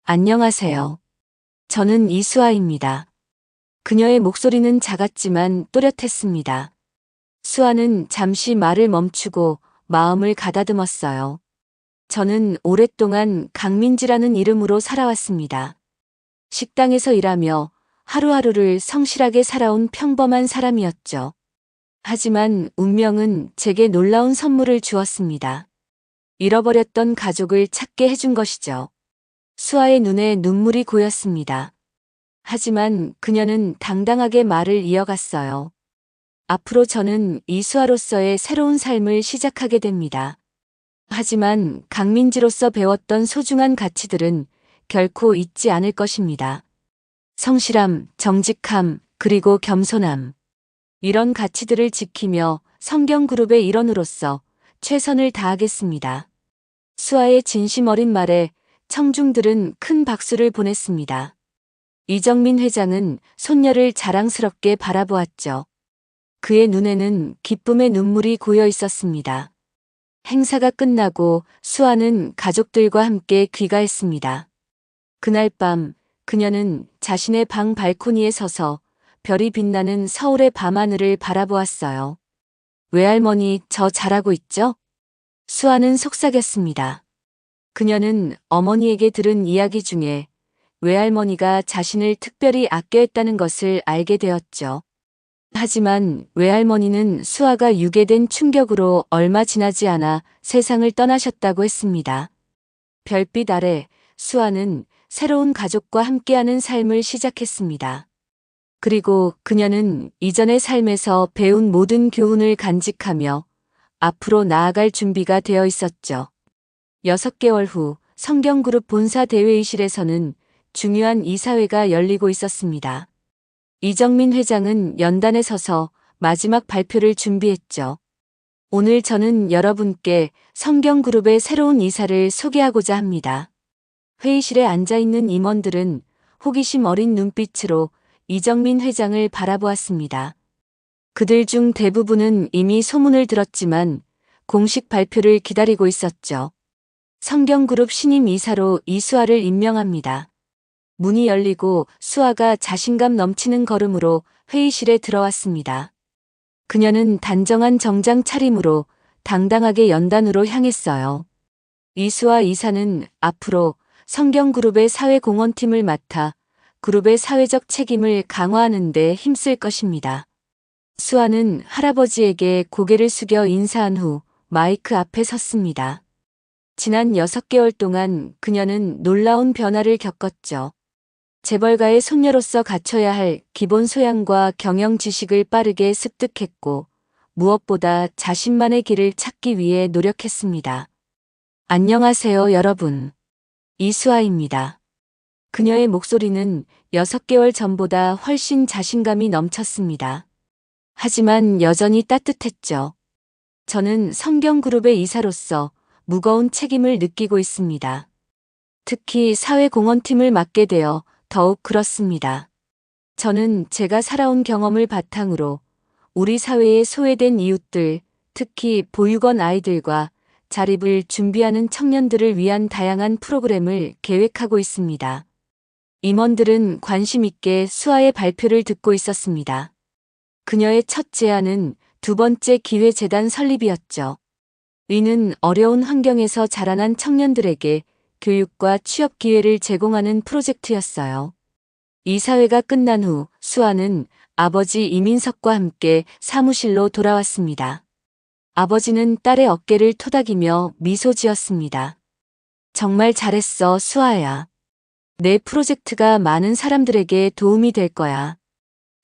안녕하세요. 저는 이수아입니다. 그녀의 목소리는 작았지만 또렷했습니다. 수아는 잠시 말을 멈추고 마음을 가다듬었어요. 저는 오랫동안 강민지라는 이름으로 살아왔습니다. 식당에서 일하며 하루하루를 성실하게 살아온 평범한 사람이었죠. 하지만 운명은 제게 놀라운 선물을 주었습니다. 잃어버렸던 가족을 찾게 해준 것이죠. 수아의 눈에 눈물이 고였습니다. 하지만 그녀는 당당하게 말을 이어갔어요. 앞으로 저는 이수아로서의 새로운 삶을 시작하게 됩니다. 하지만 강민지로서 배웠던 소중한 가치들은 결코 잊지 않을 것입니다. 성실함, 정직함, 그리고 겸손함. 이런 가치들을 지키며 성경그룹의 일원으로서 최선을 다하겠습니다. 수아의 진심 어린 말에 청중들은 큰 박수를 보냈습니다. 이정민 회장은 손녀를 자랑스럽게 바라보았죠. 그의 눈에는 기쁨의 눈물이 고여 있었습니다. 행사가 끝나고 수아는 가족들과 함께 귀가했습니다. 그날 밤 그녀는 자신의 방 발코니에 서서 별이 빛나는 서울의 밤하늘을 바라보았어요. 외할머니, 저 잘하고 있죠? 수아는 속삭였습니다. 그녀는 어머니에게 들은 이야기 중에 외할머니가 자신을 특별히 아껴했다는 것을 알게 되었죠. 하지만 외할머니는 수아가 유괴된 충격으로 얼마 지나지 않아 세상을 떠나셨다고 했습니다. 별빛 아래 수아는 새로운 가족과 함께하는 삶을 시작했습니다. 그리고 그녀는 이전의 삶에서 배운 모든 교훈을 간직하며 앞으로 나아갈 준비가 되어 있었죠. 6개월 후 성경그룹 본사 대회의실에서는 중요한 이사회가 열리고 있었습니다. 이정민 회장은 연단에 서서 마지막 발표를 준비했죠. 오늘 저는 여러분께 성경그룹의 새로운 이사를 소개하고자 합니다. 회의실에 앉아있는 임원들은 호기심 어린 눈빛으로 이정민 회장을 바라보았습니다. 그들 중 대부분은 이미 소문을 들었지만 공식 발표를 기다리고 있었죠. 성경그룹 신임 이사로 이수아를 임명합니다. 문이 열리고 수아가 자신감 넘치는 걸음으로 회의실에 들어왔습니다. 그녀는 단정한 정장 차림으로 당당하게 연단으로 향했어요. 이수아 이사는 앞으로 성경그룹의 사회공헌팀을 맡아 그룹의 사회적 책임을 강화하는 데 힘쓸 것입니다. 수아는 할아버지에게 고개를 숙여 인사한 후 마이크 앞에 섰습니다. 지난 6개월 동안 그녀는 놀라운 변화를 겪었죠. 재벌가의 손녀로서 갖춰야 할 기본 소양과 경영 지식을 빠르게 습득했고 무엇보다 자신만의 길을 찾기 위해 노력했습니다. 안녕하세요, 여러분. 이수아입니다. 그녀의 목소리는 6개월 전보다 훨씬 자신감이 넘쳤습니다. 하지만 여전히 따뜻했죠. 저는 성경그룹의 이사로서 무거운 책임을 느끼고 있습니다. 특히 사회공헌팀을 맡게 되어 더욱 그렇습니다. 저는 제가 살아온 경험을 바탕으로 우리 사회의 소외된 이웃들, 특히 보육원 아이들과 자립을 준비하는 청년들을 위한 다양한 프로그램을 계획하고 있습니다. 임원들은 관심 있게 수아의 발표를 듣고 있었습니다. 그녀의 첫 제안은 두 번째 기회재단 설립이었죠. 이는 어려운 환경에서 자라난 청년들에게 교육과 취업 기회를 제공하는 프로젝트였어요. 이사회가 끝난 후 수아는 아버지 이민석과 함께 사무실로 돌아왔습니다. 아버지는 딸의 어깨를 토닥이며 미소 지었습니다. 정말 잘했어, 수아야. 내 프로젝트가 많은 사람들에게 도움이 될 거야.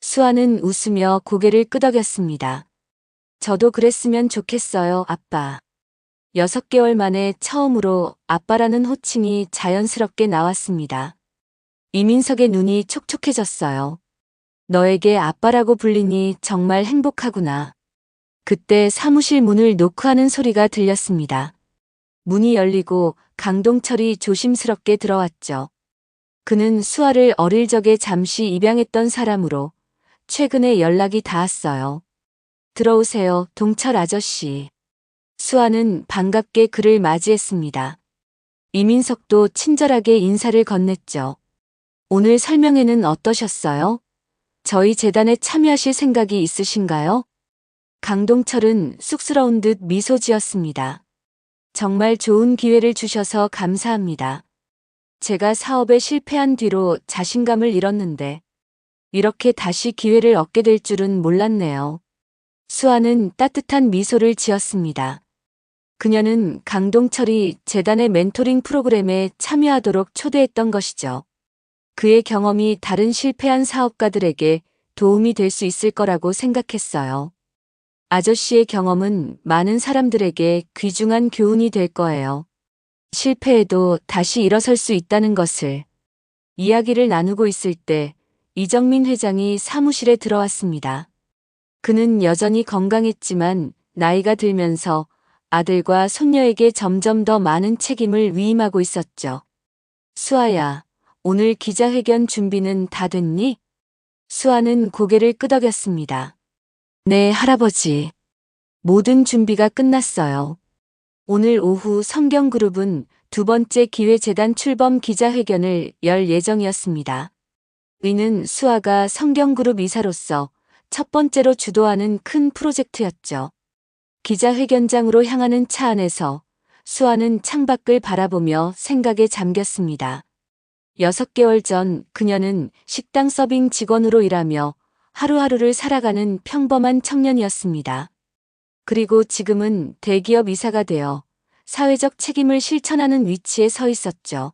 수아는 웃으며 고개를 끄덕였습니다. 저도 그랬으면 좋겠어요, 아빠. 6개월 만에 처음으로 아빠라는 호칭이 자연스럽게 나왔습니다. 이민석의 눈이 촉촉해졌어요. 너에게 아빠라고 불리니 정말 행복하구나. 그때 사무실 문을 노크하는 소리가 들렸습니다. 문이 열리고 강동철이 조심스럽게 들어왔죠. 그는 수아를 어릴 적에 잠시 입양했던 사람으로 최근에 연락이 닿았어요. 들어오세요, 동철 아저씨. 수아는 반갑게 그를 맞이했습니다. 이민석도 친절하게 인사를 건넸죠. 오늘 설명회는 어떠셨어요? 저희 재단에 참여하실 생각이 있으신가요? 강동철은 쑥스러운 듯 미소 지었습니다. 정말 좋은 기회를 주셔서 감사합니다. 제가 사업에 실패한 뒤로 자신감을 잃었는데 이렇게 다시 기회를 얻게 될 줄은 몰랐네요. 수아는 따뜻한 미소를 지었습니다. 그녀는 강동철이 재단의 멘토링 프로그램에 참여하도록 초대했던 것이죠. 그의 경험이 다른 실패한 사업가들에게 도움이 될 수 있을 거라고 생각했어요. 아저씨의 경험은 많은 사람들에게 귀중한 교훈이 될 거예요. 실패해도 다시 일어설 수 있다는 것을. 이야기를 나누고 있을 때 이정민 회장이 사무실에 들어왔습니다. 그는 여전히 건강했지만 나이가 들면서 아들과 손녀에게 점점 더 많은 책임을 위임하고 있었죠. 수아야, 오늘 기자회견 준비는 다 됐니? 수아는 고개를 끄덕였습니다. 네, 할아버지. 모든 준비가 끝났어요. 오늘 오후 성경그룹은 두 번째 기회재단 출범 기자회견을 열 예정이었습니다. 이는 수아가 성경그룹 이사로서 첫 번째로 주도하는 큰 프로젝트였죠. 기자회견장으로 향하는 차 안에서 수아는 창밖을 바라보며 생각에 잠겼습니다. 6개월 전 그녀는 식당 서빙 직원으로 일하며 하루하루를 살아가는 평범한 청년이었습니다. 그리고 지금은 대기업 이사가 되어 사회적 책임을 실천하는 위치에 서 있었죠.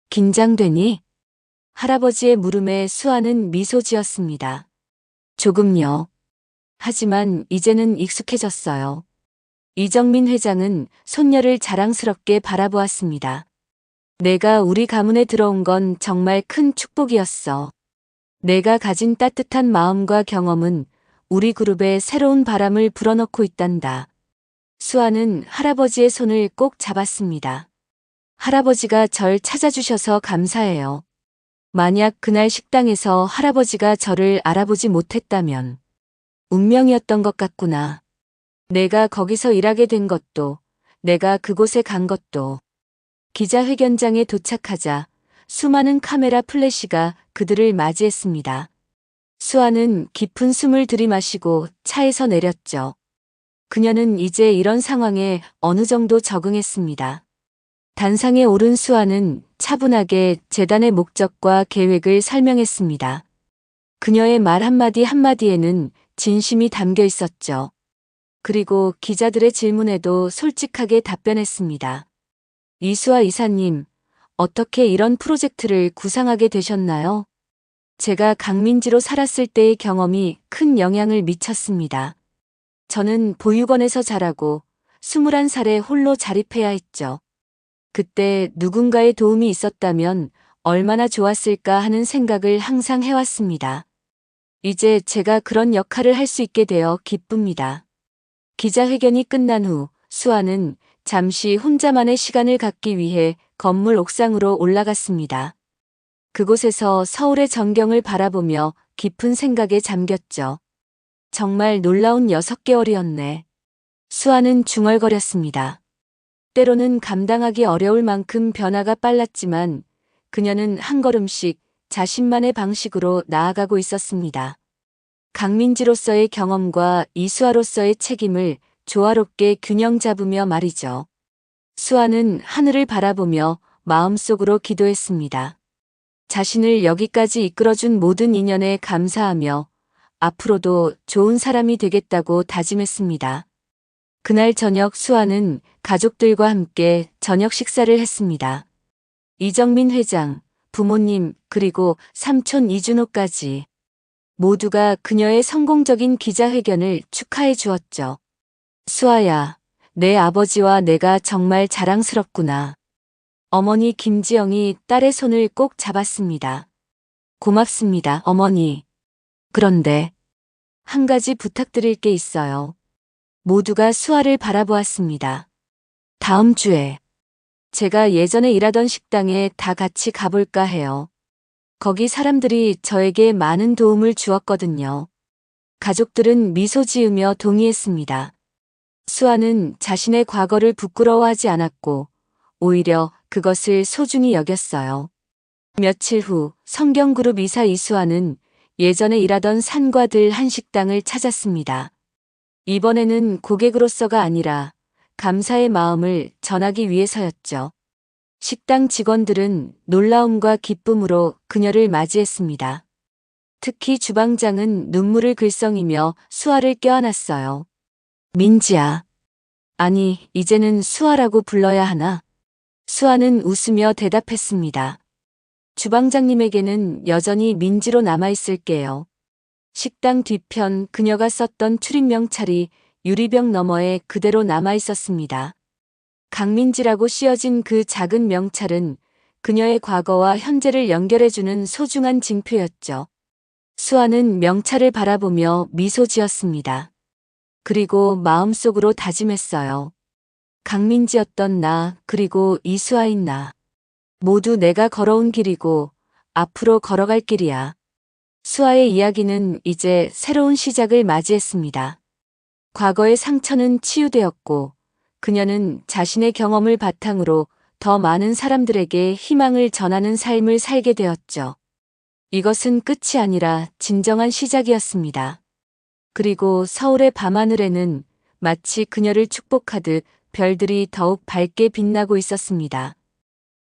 긴장되니? 할아버지의 물음에 수아는 미소 지었습니다. 조금요. 하지만 이제는 익숙해졌어요. 이정민 회장은 손녀를 자랑스럽게 바라보았습니다. 내가 우리 가문에 들어온 건 정말 큰 축복이었어. 내가 가진 따뜻한 마음과 경험은 우리 그룹에 새로운 바람을 불어넣고 있단다. 수아는 할아버지의 손을 꼭 잡았습니다. 할아버지가 절 찾아주셔서 감사해요. 만약 그날 식당에서 할아버지가 저를 알아보지 못했다면 운명이었던 것 같구나. 내가 거기서 일하게 된 것도, 내가 그곳에 간 것도. 기자회견장에 도착하자 수많은 카메라 플래시가 그들을 맞이했습니다. 수아는 깊은 숨을 들이마시고 차에서 내렸죠. 그녀는 이제 이런 상황에 어느 정도 적응했습니다. 단상에 오른 수아는 차분하게 재단의 목적과 계획을 설명했습니다. 그녀의 말 한마디 한마디에는 진심이 담겨 있었죠. 그리고 기자들의 질문에도 솔직하게 답변했습니다. 이수아 이사님, 어떻게 이런 프로젝트를 구상하게 되셨나요? 제가 강민지로 살았을 때의 경험이 큰 영향을 미쳤습니다. 저는 보육원에서 자라고 21살에 홀로 자립해야 했죠. 그때 누군가의 도움이 있었다면 얼마나 좋았을까 하는 생각을 항상 해왔습니다. 이제 제가 그런 역할을 할 수 있게 되어 기쁩니다. 기자회견이 끝난 후 수아는 잠시 혼자만의 시간을 갖기 위해 건물 옥상으로 올라갔습니다. 그곳에서 서울의 전경을 바라보며 깊은 생각에 잠겼죠. 정말 놀라운 6개월이었네. 수아는 중얼거렸습니다. 때로는 감당하기 어려울 만큼 변화가 빨랐지만 그녀는 한 걸음씩 자신만의 방식으로 나아가고 있었습니다. 강민지로서의 경험과 이수아로서의 책임을 조화롭게 균형 잡으며 말이죠. 수아는 하늘을 바라보며 마음속으로 기도했습니다. 자신을 여기까지 이끌어준 모든 인연에 감사하며 앞으로도 좋은 사람이 되겠다고 다짐했습니다. 그날 저녁 수아는 가족들과 함께 저녁 식사를 했습니다. 이정민 회장, 부모님, 그리고 삼촌 이준호까지 모두가 그녀의 성공적인 기자회견을 축하해 주었죠. 수아야, 내 아버지와 내가 정말 자랑스럽구나. 어머니 김지영이 딸의 손을 꼭 잡았습니다. 고맙습니다, 어머니. 그런데 한 가지 부탁드릴 게 있어요. 모두가 수아를 바라보았습니다. 다음 주에 제가 예전에 일하던 식당에 다 같이 가볼까 해요. 거기 사람들이 저에게 많은 도움을 주었거든요. 가족들은 미소 지으며 동의했습니다. 수아는 자신의 과거를 부끄러워하지 않았고 오히려 그것을 소중히 여겼어요. 며칠 후 성경그룹 이사 이수아는 예전에 일하던 산과 들 한식당을 찾았습니다. 이번에는 고객으로서가 아니라 감사의 마음을 전하기 위해서였죠. 식당 직원들은 놀라움과 기쁨으로 그녀를 맞이했습니다. 특히 주방장은 눈물을 글썽이며 수아를 껴안았어요. 민지야. 아니, 이제는 수아라고 불러야 하나? 수아는 웃으며 대답했습니다. 주방장님에게는 여전히 민지로 남아있을게요. 식당 뒤편 그녀가 썼던 출입 명찰이 유리병 너머에 그대로 남아있었습니다. 강민지라고 씌어진 그 작은 명찰은 그녀의 과거와 현재를 연결해주는 소중한 징표였죠. 수아는 명찰을 바라보며 미소 지었습니다. 그리고 마음속으로 다짐했어요. 강민지였던 나, 그리고 이수아인 나. 모두 내가 걸어온 길이고 앞으로 걸어갈 길이야. 수아의 이야기는 이제 새로운 시작을 맞이했습니다. 과거의 상처는 치유되었고 그녀는 자신의 경험을 바탕으로 더 많은 사람들에게 희망을 전하는 삶을 살게 되었죠. 이것은 끝이 아니라 진정한 시작이었습니다. 그리고 서울의 밤하늘에는 마치 그녀를 축복하듯 별들이 더욱 밝게 빛나고 있었습니다.